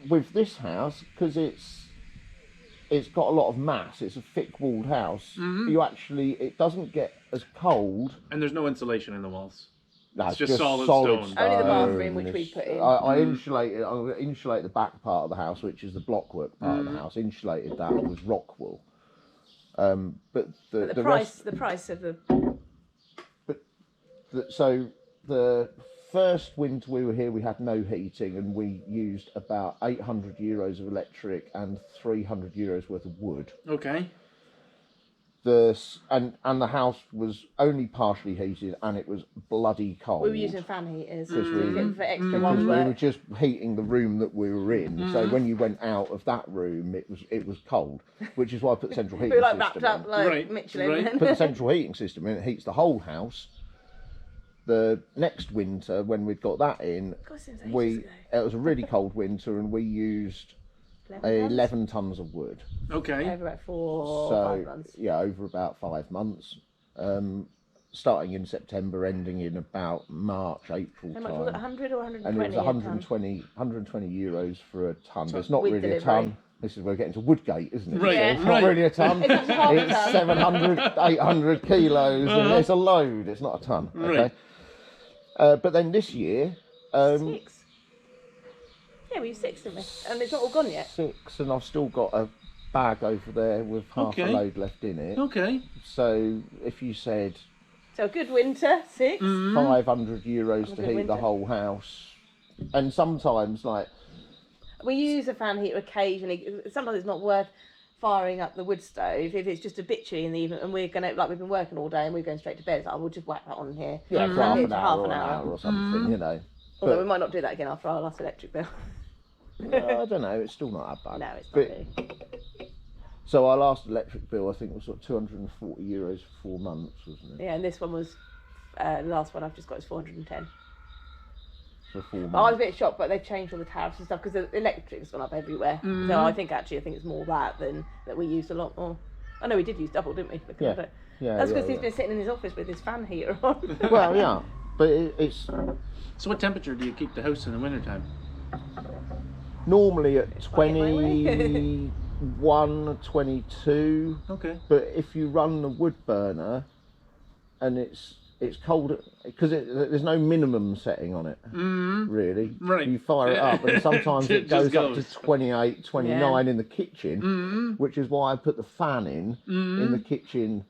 with this house, because it's got a lot of mass, it's a thick-walled house. It doesn't get as cold. And there's no insulation in the walls. No, it's just solid stone. Only the bathroom, which we put in. I insulated. I insulate the back part of the house, which is the blockwork part of the house. Insulated that with rock wool. But the price of the. So. The first winter we were here, we had no heating, and we used about €800 of electric and €300 worth of wood. Okay. And the house was only partially heated, and it was bloody cold. We were using fan heaters for extra We ones. were just heating the room that we were in. So when you went out of that room, it was cold, which is why I put the central heating we were like system wrapped up like Right, Michelin. right. Put the central heating system in. It heats the whole house. The next winter, when we'd got that in, it was a really cold winter, and we used 11 tons of wood. Okay. Over about 4 or 5 months. Yeah, over about 5 months. Starting in September, ending in about March, April How time. much was it? 100 or 120? And it was 120 euros for a ton. It's not With really delivery. a ton. This is where we're getting to Woodgate, isn't it? Right, So it's right. not really a ton. It's half a It's ton. 700, 800 kilos, and it's a load. It's not a ton. Okay. Right. But then this year, 6. Yeah, we used 6, didn't we? And it's not all gone yet. 6, and I've still got a bag over there with half a load left in it. Okay. So if you said So a good winter, 6. €500 to heat winter. the whole house, and sometimes like We use a fan heater occasionally. Sometimes it's not worth firing up the wood stove if it's just a bit chilly in the evening, and we've been working all day and we're going straight to bed. So we'll just whack that on here. for half an hour or an hour. hour or something, Although we might not do that again after our last electric bill. I don't know. It's still not that bad. No, it's not But- really. So our last electric bill, I think, was sort of €240 for 4 months, wasn't it? Yeah, and this one was the last one I've just got is 410. For 4 months. But I was a bit shocked, but they've changed all the tariffs and stuff because the electric's gone up everywhere. So I think it's more that than that we used a lot more. I know we did use double, didn't we? Because of it. That's because he's been sitting in his office with his fan heater on. Well, yeah, but it's So what temperature do you keep the house in the wintertime? normally at I'll get my way. 21, 22. Okay. But if you run the wood burner, and it's cold because there's no minimum setting on it, really. Right. You fire it up, and sometimes It it goes just up to goes. 28, 29 in the kitchen, which is why I put the fan in the kitchen,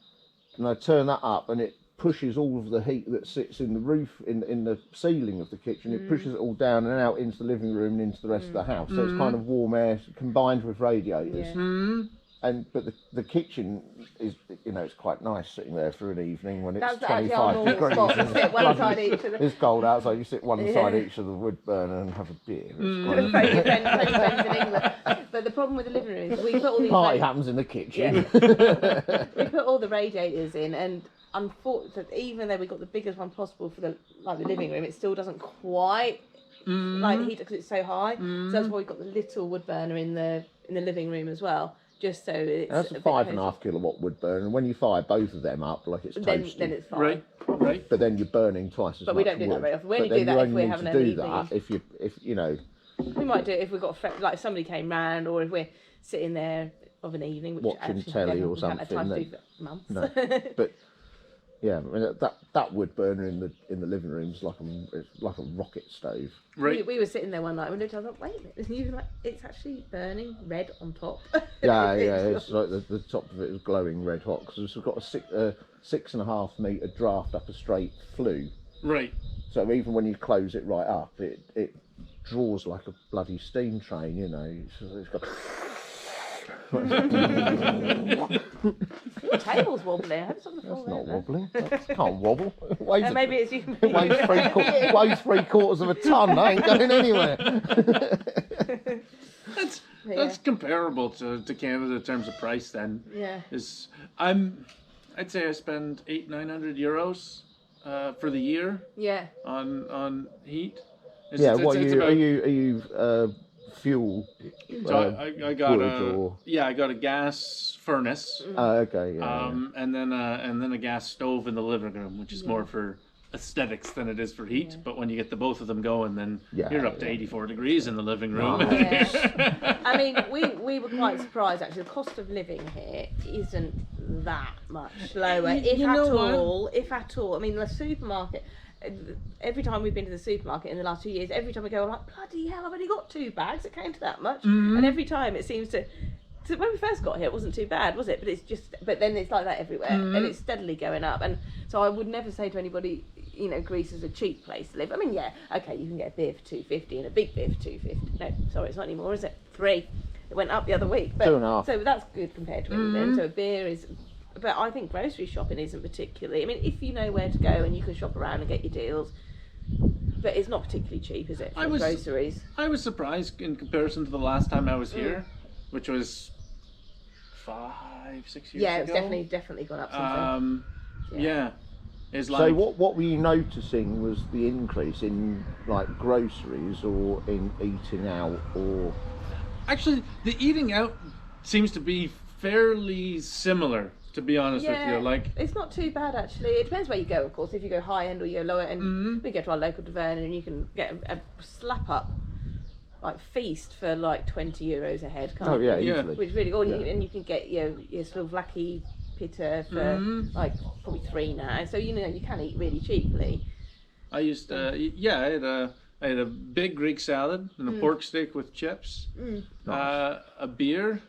and I turn that up, and it pushes all of the heat that sits in the roof, in the ceiling of the kitchen. It pushes it all down and out into the living room and into the rest of the house. So it's kind of warm air combined with radiators. Yeah. but the kitchen is, it's quite nice sitting there for an evening when it's That's actually our 25 normal degrees. spot. and Sit one side each of the. It's cold outside. You sit one side each of the wood burner and have a beer. It's Friends in England. But the problem with the living room is we put all these. party happens in the kitchen. We put all the radiators in, and unfortunately, even though we got the biggest one possible for the living room, it still doesn't quite heat because it's so high. So that's why we got the little wood burner in the living room as well. Just so it's That's a 5.5 kilowatt wood burner, and when you fire both of them up, like it's toasty. Then it's fine. Right. But then you're burning twice as much. But we don't do that wood. very often. We only But then do that you if we're only having need to an do evening. that if We might do it if we've got if somebody came round, or if we're sitting there of an evening, which watching actually telly we or haven't had time to something. do for months. No, but yeah, I mean, that wood burner in the living room is like a rocket stove. Right. We were sitting there one night and we looked. I was like, wait a minute, you like it's actually burning red on top. Yeah, it's like the top of it is glowing red hot because we've got a 6.5 metre draft up a straight flue. Right. So even when you close it right up, it draws like a bloody steam train. It's got. Your table's wobbling. I hope it's on the floor. That's not wobbling. That can't wobble. It weighs, Maybe it's you. it weighs 3/4 of a ton. I ain't going anywhere. That's comparable to Canada in terms of price. Then Yeah. I'd say I spend 800-900 euros for the year Yeah. on heat. Are you fuel? So I got wood I got a gas furnace. Okay. And then a gas stove in the living room, which is more for aesthetics than it is for heat. Yeah. But when you get the both of them going, then you're up to 84 degrees in the living room. Yeah. I mean, we were quite surprised actually. The cost of living here isn't that much lower, if at all. I mean, the supermarket. Every time we've been to the supermarket in the last 2 years, every time we go, I'm like, bloody hell, I've only got 2 bags. It came to that much, and every time it seems to. So when we first got here, it wasn't too bad, was it? But then it's like that everywhere, and it's steadily going up. And so I would never say to anybody, Greece is a cheap place to live. I mean, yeah, okay, you can get a beer for £2.50 and a big beer for £2.50. No, sorry, it's not anymore, is it? £3. It went up the other week, but 2.5. So that's good compared to everything. So a beer is. But I think grocery shopping isn't particularly. I mean, if you know where to go and you can shop around and get your deals, but it's not particularly cheap, is it? For groceries. I was surprised in comparison to the last time I was here, which was 5-6 years ago. Yeah, it's definitely gone up since then. Yeah. It's like, So what were you noticing was the increase in like groceries or in eating out or? Actually, the eating out seems to be fairly similar. To be honest with you, like it's not too bad actually. It depends where you go, of course. If you go high end or you go lower end, we go to our local tavern and you can get a slap up like feast for like €20 a head. Can't you? Easily. Which is really good. And you can get your Slovaki pita for like probably $3 now. So you can eat really cheaply. I used to, I had a big Greek salad and a pork steak with chips, a beer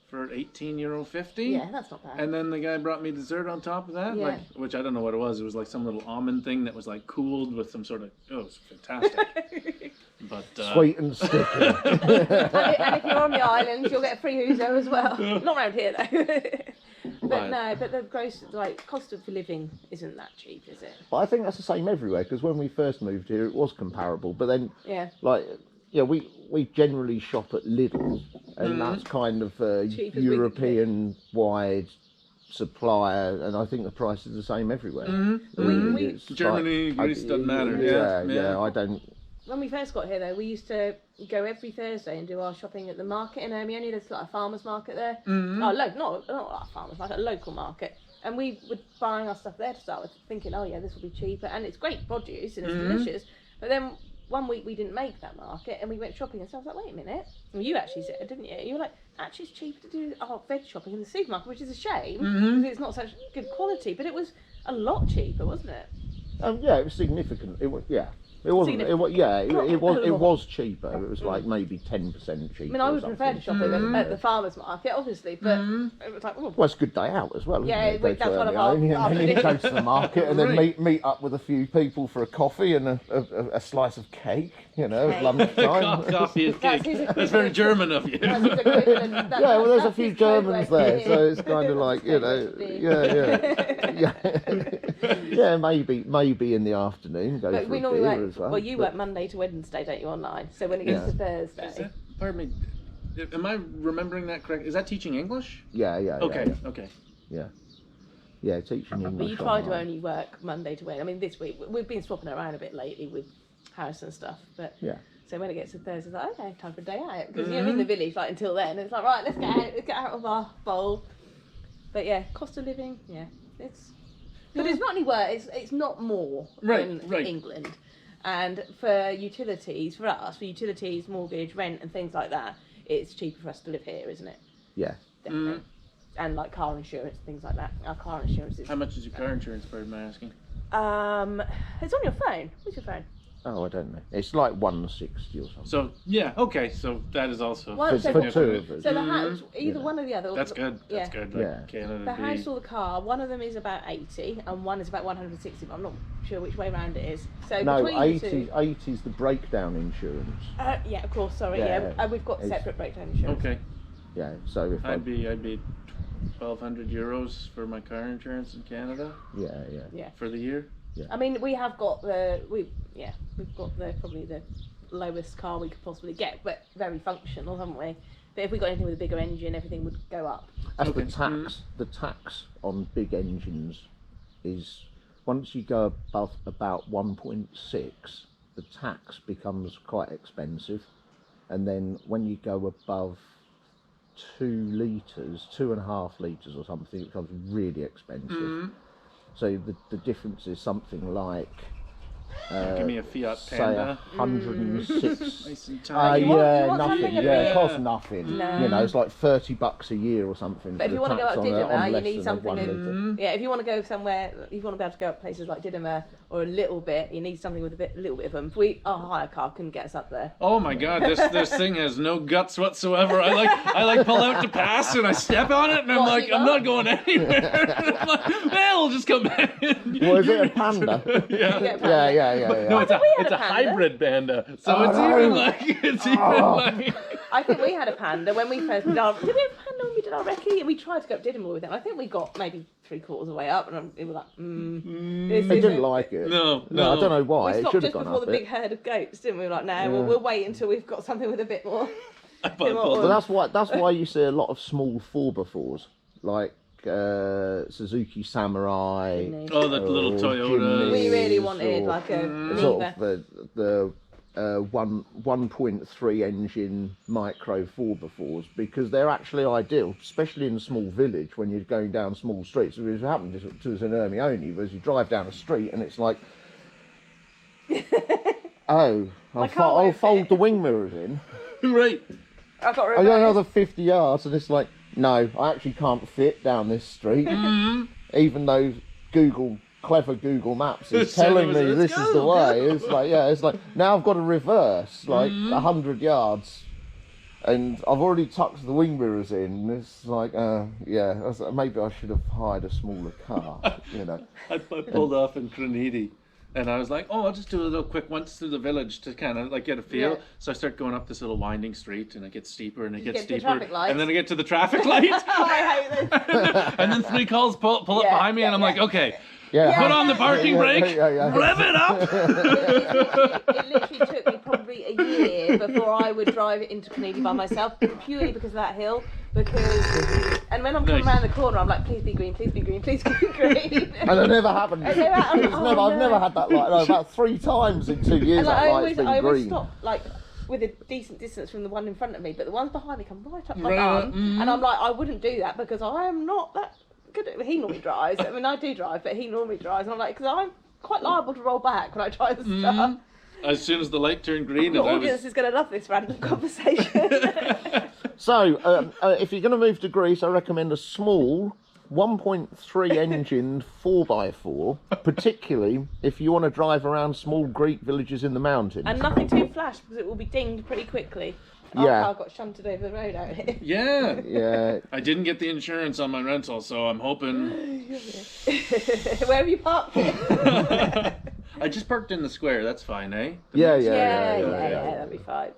for €18.50. Yeah, that's not bad. And then the guy brought me dessert on top of that, which I don't know what it was. It was like some little almond thing that was like cooled with some sort of. Oh, it was fantastic. But sweet and sticky. and if you're on the islands, you'll get a free ouzo as well. Not around here though. But the cost of living isn't that cheap, is it? But I think that's the same everywhere because when we first moved here, it was comparable. But then, we generally shop at Lidl, and that's kind of a European-wide supplier, and I think the price is the same everywhere. Germany, Greece doesn't matter. Yeah, I don't. When we first got here, though, we used to go every Thursday and do our shopping at the market in Hermione. There's like a farmer's market there. Not a farmer's market, a local market. And we were buying our stuff there to start with, thinking, oh yeah, this will be cheaper. And it's great produce and it's delicious. But then one week we didn't make that market and we went shopping and so I was like, wait a minute. Well, you actually said, didn't you? You were like, actually it's cheaper to do our veg shopping in the supermarket, which is a shame because it's not such good quality. But it was a lot cheaper, wasn't it? Yeah, it was significant. It was, It wasn't. It was. Yeah, Not it was. It horrible. was cheaper. It was like maybe 10% cheaper. I mean, I would prefer to shop at the farmers market, obviously, but it was like, oh, Well, it's a good day out as well. Yeah, isn't it? that's Go to one of Ernie our and then you go to the market and then meet up with a few people for a coffee and a slice of cake. You know, at lunchtime. Coffee and cake. That's very German of you. Yeah, well, there's a few Germans there, so it's kind of like, you know, yeah, maybe in the afternoon go But for we a normally beer work. as well. Well, you work Monday to Wednesday, don't you, online? So when it gets to Thursday, Pardon me. Am I remembering that correct? Is that teaching English? Yeah. Okay. Yeah, teaching English. but you try to online. only work Monday to Wednesday. I mean, this week we've been swapping around a bit lately with house and stuff, but Yeah. So when it gets to Thursday, it's like, okay, time for a day out, because you're in the village like until then. It's like, right, let's get out of our bowl. But yeah, cost of living, but it's not any worse. It's not more than England. And for utilities, mortgage, rent, and things like that, it's cheaper for us to live here, isn't it? Yeah. Definitely. And like car insurance, things like that. Our car insurance is. How much is your car insurance, pardon my asking? It's on your phone. What's your phone? Oh, I don't know. It's like 160 or something. So yeah, okay. So that is also Well, for two of us. So the house, either one or the other. That's good. That's good. Like Yeah. Canada The house or the car, one of them is about 80 and one is about 160, but I'm not sure which way round it is. So No, between the two, 80's the breakdown insurance. yeah, of course, sorry, yeah. We've got separate breakdown insurance. Okay. Yeah, so if I'd be 1,200 euros for my car insurance in Canada yeah. for the year. I mean, we have got we've got probably the lowest car we could possibly get, but very functional, haven't we? But if we got anything with a bigger engine, everything would go up. That's the tax. The tax on big engines is once you go above about 1.6, the tax becomes quite expensive, and then when you go above 2 litres, 2.5 litres or something, it becomes really expensive. So the difference is something like Give me a Fiat say Panda. 106. Nice and tiny. Nothing. Yeah, it costs nothing. No. You know, it's like $30 a year or something. But if for you the want to go tax up on Didymer, you less need than something 1 litre. if you want to go somewhere, if you want to be able to go up places like Didymer or a little bit, you need something with a little bit of them. Our hire car couldn't get us up there. Oh my God, this thing has no guts whatsoever. I like pull out to pass and I step on it and I'm like, I'm not going anywhere. I'm like, well, we'll just come back in. Well, is it a Panda? Yeah. No, it's a hybrid Panda. So it's even like I think we had a Panda when we first did we have a Panda when we did our recce? We tried to go up Didymer with it. I think we got maybe 3/4 of the way up, and we were like, They didn't like it. No. I don't know why. We It stopped should have just gone before up the big herd of goats, didn't we? We were like, no, we'll wait until we've got something with a bit more. Well, that's why you see a lot of small 4x4s, like Suzuki Samurai. Oh, the little Toyotas. We really wanted like a sort of the 1.3 engine micro 4x4s, because they're actually ideal, especially in a small village when you're going down small streets. Which happened to us in Ermione, was you drive down a street and it's like, I'll fold the wing mirrors in. Right. I got another 50 yards, and it's like, no, I actually can't fit down this street, even though clever Google Maps is telling me this is the way. It's like now I've got to reverse like 100 yards, and I've already tucked the wing mirrors in. It's like, maybe I should have hired a smaller car, you know. I pulled off in Cronedy. And I was like, I'll just do a little quick once through the village to kind of like get a feel. Yeah. So I start going up this little winding street, and it gets steeper and it gets get to the steeper. traffic lights. And then I get to the traffic light. I hate this. And then 3 calls pull up behind me, and I'm like, okay, Yeah. put on the parking brake, Yeah. rev it up. It literally took me probably a year before I would drive into Cronedy by myself, purely because of that hill. And when I'm coming around the corner, I'm like, please be green, please be green, please be green. And it never happened. I've never had that light. No, about 3 times in 2 years. And that I light's been always green. stop like with a decent distance from the one in front of me, but the ones behind me come right up my bum, and I'm like, I wouldn't do that because I am not that good at. He normally drives. I mean, I do drive, but he normally drives, and I'm like, because I'm quite liable to roll back when I try the stuff. As soon as the light turned green, The audience is going to love this random conversation. So, if you're going to move to Greece, I recommend a small 1.3 engine 4x4, particularly if you want to drive around small Greek villages in the mountains. And nothing too flash because it will be dinged pretty quickly. Our car got shunted over the road out here. Yeah. Yeah. I didn't get the insurance on my rental, so I'm hoping. Where have you parked it? I just parked in the square. That's fine, eh? Yeah, That'd be fine.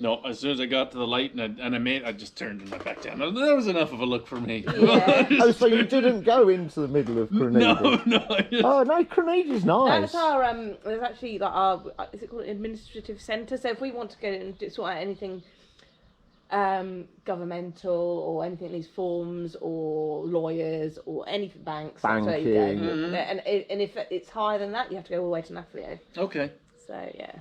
No, as soon as I got to the light I just turned and went back down. That was enough of a look for me. Yeah. Oh, so you didn't go into the middle of Grenada? No. Oh no, Grenada's nice. That's our there's actually like our, is it called administrative centre? So if we want to go and sort out anything governmental or anything that needs forms or lawyers or anything, banks, that's where you go. Banking. And if it's higher than that, you have to go all the way to Naflio. Okay. So yeah.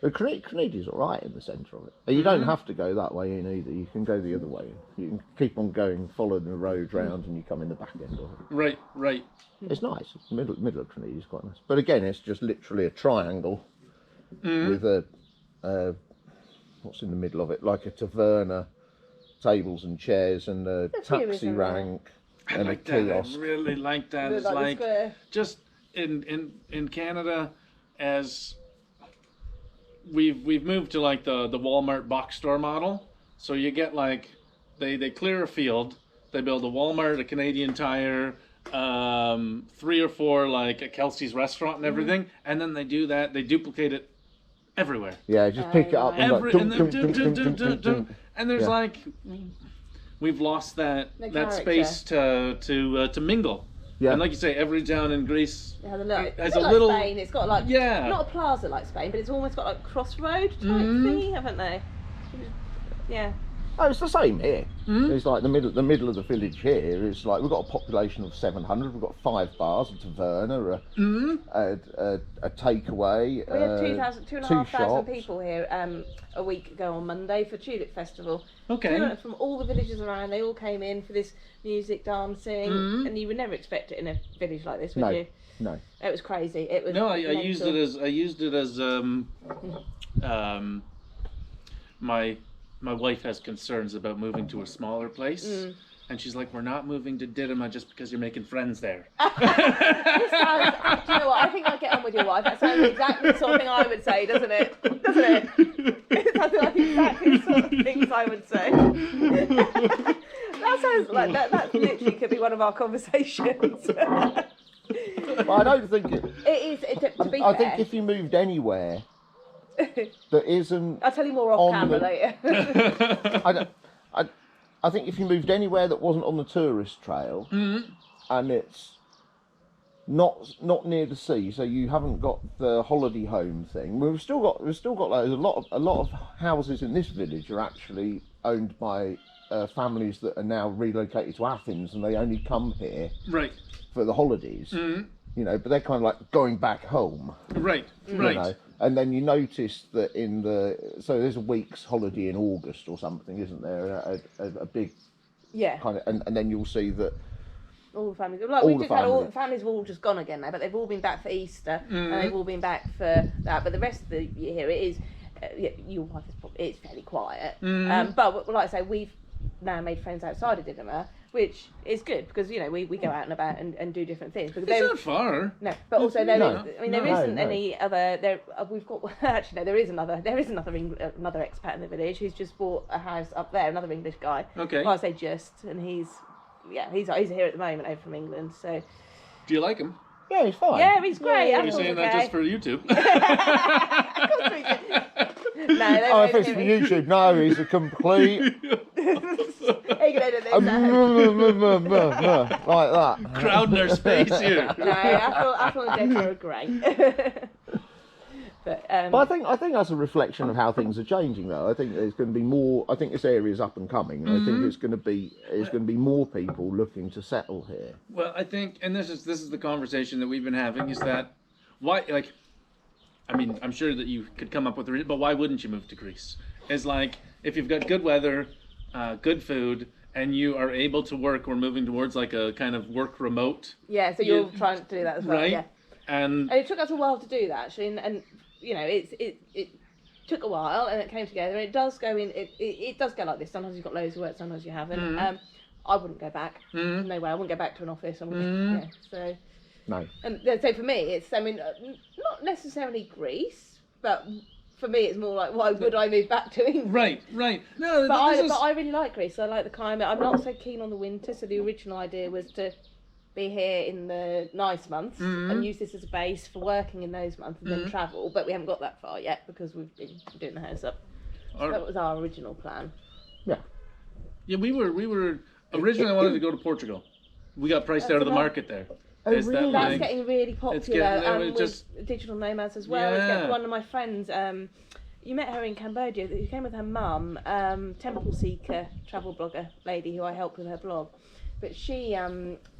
But Grenada's all right in the centre of it. You don't have to go that way in either. You can go the other way. You can keep on going, following the road round, and you come in the back end of it. Right. It's nice. Middle of Grenada's quite nice. But again, it's just literally a triangle with a what's in the middle of it, like a taverna, tavernas and chairs, and a taxi rank and a kiosk. I really like that. It's like just in Canada, as we've moved to like the Walmart box store model. So you get like they clear a field, they build a Walmart, a Canadian Tire, 3 or 4 like a Kelsey's restaurant and everything, and then they duplicate it everywhere. Yeah, just pick it up and and there's like we've lost that space to mingle. Yeah. And like you say, every town in Greece has a little. Spain. It's got like not a plaza like Spain, but it's almost got like crossroad type thingy, haven't they? Yeah. Oh, it's the same here. It's like the middle of the village here. It's like we've got a population of 700. We've got 5 bars, a taverna, a takeaway. We had 2,500 people here a week ago on Monday for Tulip Festival. Okay. From all the villages around, they all came in for this music, dancing, and you would never expect it in a village like this, would you? No. It was crazy. It was. No, I used it as my wife has concerns about moving to a smaller place. And she's like, we're not moving to Didyma just because you're making friends there. Do you know what? I think I get on with your wife. That sounds exactly the sort of thing I would say, doesn't it? Doesn't it? It sounds like exactly the sort of things I would say. That sounds like that literally could be one of our conversations. But I don't think it is. To be I fair, think if you moved anywhere that isn't. I'll tell you more off camera later. I think if you moved anywhere that wasn't on the tourist trail, and it's not near the sea, so you haven't got the holiday home thing. We've still got like a lot of houses in this village are actually owned by families that are now relocated to Athens, and they only come here for the holidays. You know, but they're kind of like going back home. Right. You know? And then you notice that so there's a week's holiday in August or something, isn't there? A big kind of, and then you'll see that all the families, like all the families have all just gone again now, but they've all been back for Easter and they've all been back for that. But the rest of the year it is, your wife is it's fairly quiet. But like I say, we've now made friends outside of Didyma, which is good because you know we go out and about and do different things. Because it's not far. No, but also there isn't any other. We've got actually no. There is another expat in the village who's just bought a house up there. Another English guy. Okay. Well, I say just, and he's here at the moment over from England. So. Do you like him? Yeah, he's fine. Yeah, he's great. Are you saying that just for YouTube? Of course we do. No, if it's for YouTube, no, he's a complete. Like that. Crowding our space here. No, Apple and Decker are great. But I think that's a reflection of how things are changing, though. I think there's going to be more. I think this area is up and coming. I think it's going to be more people looking to settle here. Well, I think, and this is the conversation that we've been having, is that why, like, I mean, I'm sure that you could come up with a reason, but why wouldn't you move to Greece? It's like, if you've got good weather, good food, and you are able to work, we're moving towards like a kind of work remote. Yeah, so you're trying to do that as well, right? Yeah. And it took us a while to do that, actually, and you know, it took a while, and it came together, and it does go in, it does go like this. Sometimes you've got loads of work, sometimes you haven't. I wouldn't go back. Mm. No way, I wouldn't go back to an office. Yeah, so. No. And so for me, it's, I mean, not necessarily Greece, but for me, it's more like, why would I move back to England? Right. No, But I really like Greece. I like the climate. I'm not so keen on the winter. So the original idea was to be here in the nice months and use this as a base for working in those months and then travel. But we haven't got that far yet because we've been doing the house up. So that was our original plan. Yeah. Yeah, we were originally wanted to go to Portugal. We got priced out of the market there. Oh, really? That's getting really popular, and just with digital nomads as well. Yeah. One of my friends, you met her in Cambodia. She came with her mum, temple seeker, travel blogger lady who I helped with her blog. But she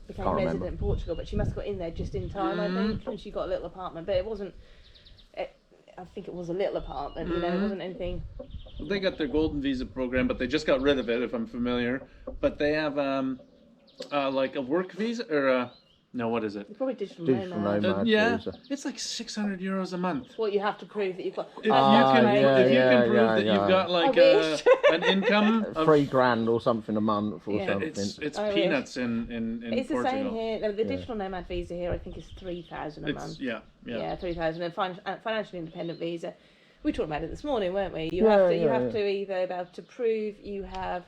became resident in Portugal, but she must have got in there just in time, I think, and she got a little apartment. But it wasn't. I think it was a little apartment. You know, it wasn't anything. Well, they got their golden visa program, but they just got rid of it. If I'm familiar, but they have like a work visa or no, what is it? It's probably digital nomad yeah, visa. it's like €600 a month. What you have to prove that you've got. If you can prove that you've got like an income of $3,000 or something a month or something. It's peanuts in it's Portugal. the same here. The digital nomad visa here, I think, is 3,000 a month. Yeah, 3,000. And financially independent visa. We talked about it this morning, weren't we? You have to either be able to prove you have.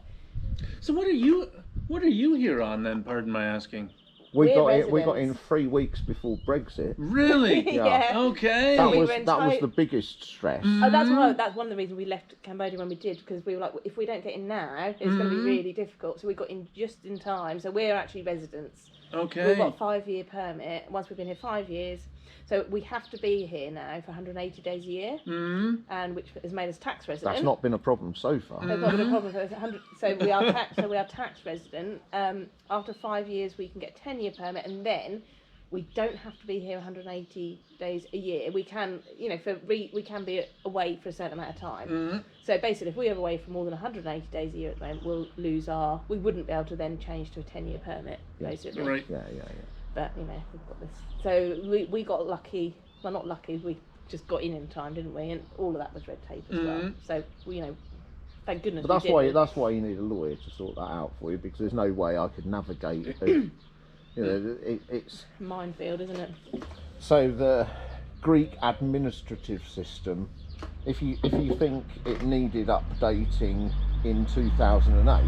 So what are you here on then? Pardon my asking. We got in 3 weeks before Brexit. Really? Yeah. Okay. That was the biggest stress. Oh, that's one of the reasons we left Cambodia when we did, because we were like, if we don't get in now, it's going to be really difficult. So we got in just in time. So we're actually residents. Okay. We've got a 5-year permit. Once we've been here 5 years, so we have to be here now for 180 days a year, and which has made us tax resident. That's not been a problem so far. That's not been a problem. So we are tax resident. After 5 years, we can get a 10-year permit, and then we don't have to be here 180 days a year. We can, we can be away for a certain amount of time. So basically, if we are away for more than 180 days a year at the moment, we wouldn't be able to then change to a 10-year permit, basically. Right. Yeah. But we've got this. So we got lucky. Well, not lucky. We just got in time, didn't we? And all of that was red tape as well. So thank goodness. But that's why you need a lawyer to sort that out for you, because there's no way I could navigate. It's minefield, isn't it? So the Greek administrative system, if you think it needed updating in 2008,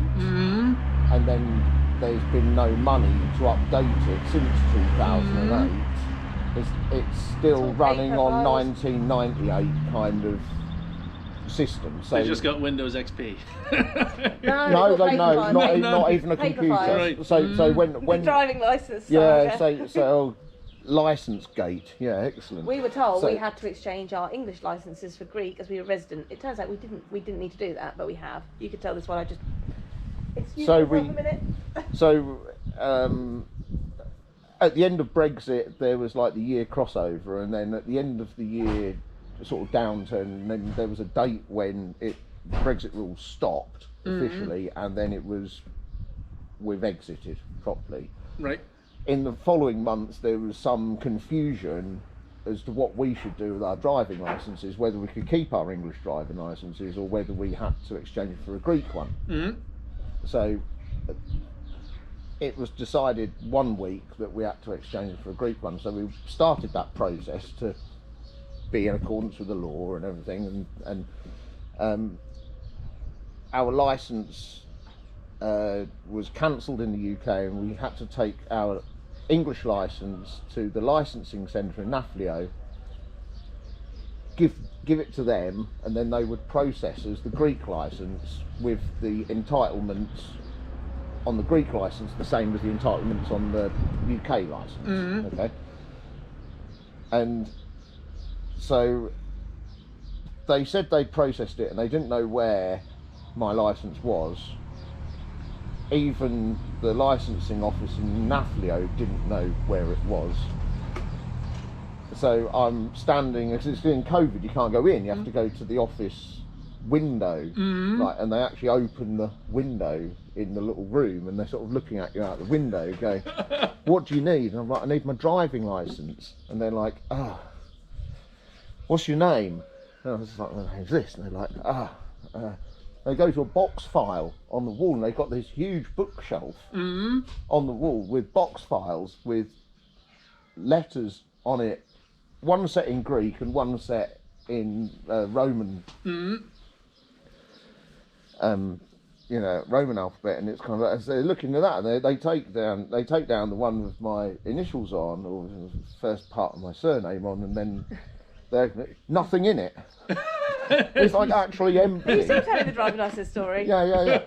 and then there's been no money to update it since 2008, it's still running on 1998 kind of system. So they just got Windows XP. no, not even a computer. Right. So when driving license. So license gate. Yeah, excellent. We were told we had to exchange our English licenses for Greek as we were resident. It turns out we didn't need to do that, but we have. You could tell this one. Excuse me for a minute. At the end of Brexit, there was like the year crossover, and then at the end of the year, sort of downturn, and then there was a date when Brexit rules stopped officially, and then we've exited properly. Right. In the following months, there was some confusion as to what we should do with our driving licences, whether we could keep our English driving licences or whether we had to exchange for a Greek one. So it was decided 1 week that we had to exchange it for a Greek one. So we started that process to be in accordance with the law and everything, and our licence was cancelled in the UK, and we had to take our English licence to the licensing centre in Nafplio, give it to them, and then they would process us the Greek licence with the entitlements on the Greek licence the same as the entitlements on the UK licence. Okay, and so they said they processed it and they didn't know where my licence was. Even the licensing office in Nafplio didn't know where it was. So I'm standing, because it's during COVID, you can't go in, you have to go to the office window, and they actually open the window in the little room, and they're sort of looking at you out the window going, what do you need? And I'm like, I need my driving licence. And they're like, what's your name? And I was like, my name's this. And they're like, They go to a box file on the wall, and they've got this huge bookshelf on the wall with box files with letters on it, one set in Greek and one set in Roman. Roman alphabet, and it's kind of as they're looking at that, and they take down the one with my initials on, or the first part of my surname on, and then there's nothing in it. It's like actually empty. Are you still telling the driving license story? Yeah.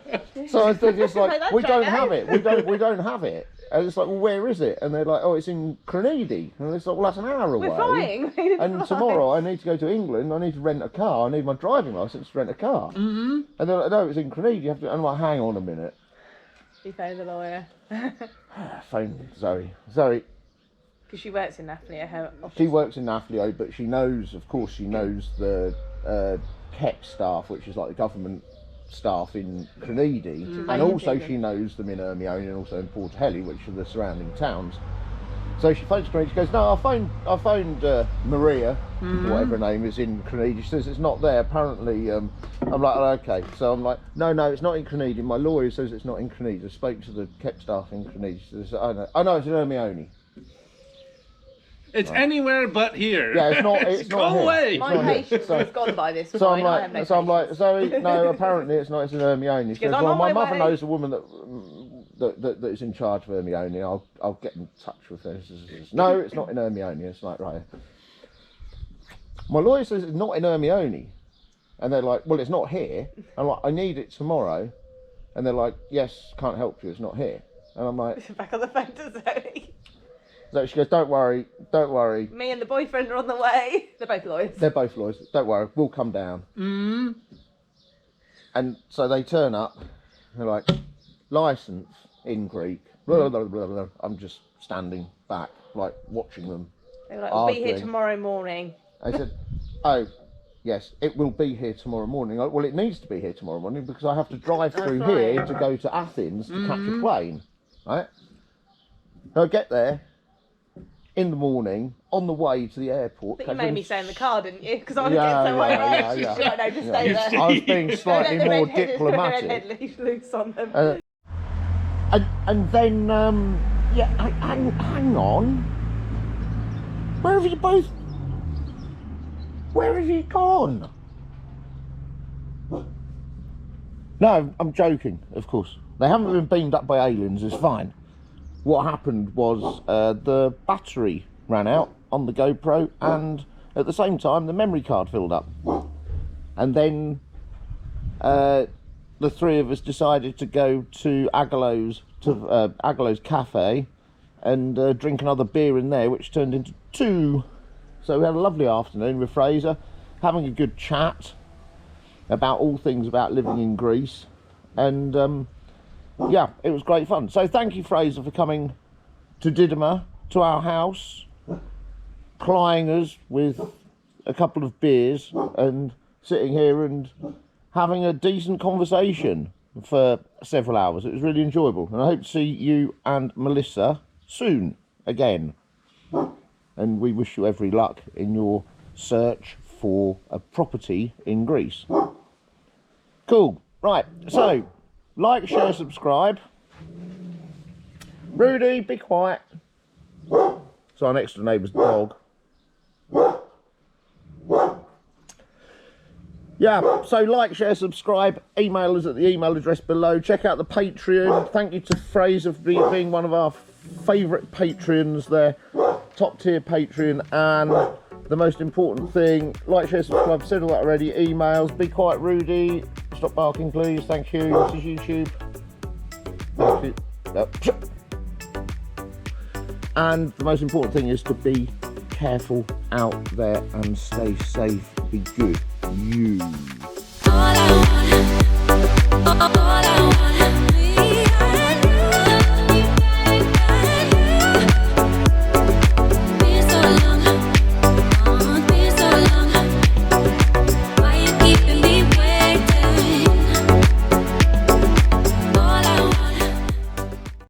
So they're just like, we don't have it. We don't have it. And it's like, well, where is it? And they're like, oh, it's in Crenedy. And it's like, well, that's an hour away. We're flying. And tomorrow I need to go to England. I need to rent a car. I need my driving licence to rent a car. And they're like, no, it's in Crenedy. You have to. And I'm like, hang on a minute. You phoned the lawyer. Phone Zoe. Zoe. Because she works in Naflio, her office. She works in Naflio, but she knows the KEP staff, which is like the government staff in Crenedy, and also she knows them in Hermione and also in Portugal, which are the surrounding towns. So she phones Crenedy. She goes, no, I phoned Maria, whatever her name is, in Crenedy. She says it's not there. Apparently, I'm like, oh, okay. So I'm like, no, it's not in Crenedy. My lawyer says it's not in Crenedy. I spoke to the KEP staff in Crenedy. She says, I know, it's in Hermione. It's anywhere but here. Yeah, it's not. It's Go not here. away. My patience has gone by this point. So I'm I have no like, Zoe, no, apparently it's not. It's in Hermione. She goes, goes, "I'm well, on my my mother way." knows a woman that is in charge of Hermione. I'll get in touch with her. She says, no, it's not in Hermione. It's like, right. My lawyer says it's not in Hermione, and they're like, well, it's not here. I'm like, I need it tomorrow, and they're like, yes, can't help you. It's not here. And I'm like, Back on the phone to Zoe. so she goes, don't worry. Me and the boyfriend are on the way. They're both lawyers. They're both lawyers. Don't worry, we'll come down. And so they turn up. They're like, licence in Greek. Blah, blah, blah, blah. I'm just standing back, like watching them. They were like, we'll be here arguing. tomorrow morning. I said, oh, yes, it will be here tomorrow morning. Well, it needs to be here tomorrow morning because I have to drive through here to go to Athens to catch a plane, right? So I get there in the morning, on the way to the airport. But you made me stay in the car, didn't you? Because I want to get somewhere else. Yeah. She's like, no, just stay there. I was being slightly more diplomatic. Head loose on them. And then, hang on. Where have you gone? No, I'm joking, of course. They haven't been beamed up by aliens, it's fine. What happened was the battery ran out on the GoPro, and at the same time the memory card filled up. And then the three of us decided to go to Aguilo's Cafe and drink another beer in there, which turned into 2. So we had a lovely afternoon with Fraser, having a good chat about all things about living in Greece, and yeah, it was great fun. So thank you, Fraser, for coming to Didyma, to our house, plying us with a couple of beers and sitting here and having a decent conversation for several hours. It was really enjoyable, and I hope to see you and Melissa soon again. And we wish you every luck in your search for a property in Greece. Cool. Right, so like, share, subscribe. Rudy, be quiet. It's our next door neighbour's dog. Yeah, so like, share, subscribe. Email us at the email address below. Check out the Patreon. Thank you to Fraser for being one of our favourite patrons there. Top tier Patreon. And the most important thing, like, share, subscribe. Said all that already. Emails. Be quiet, Rudy. Stop barking, please. Thank you. This is YouTube. And the most important thing is to be careful out there and stay safe. Be good. You. All I want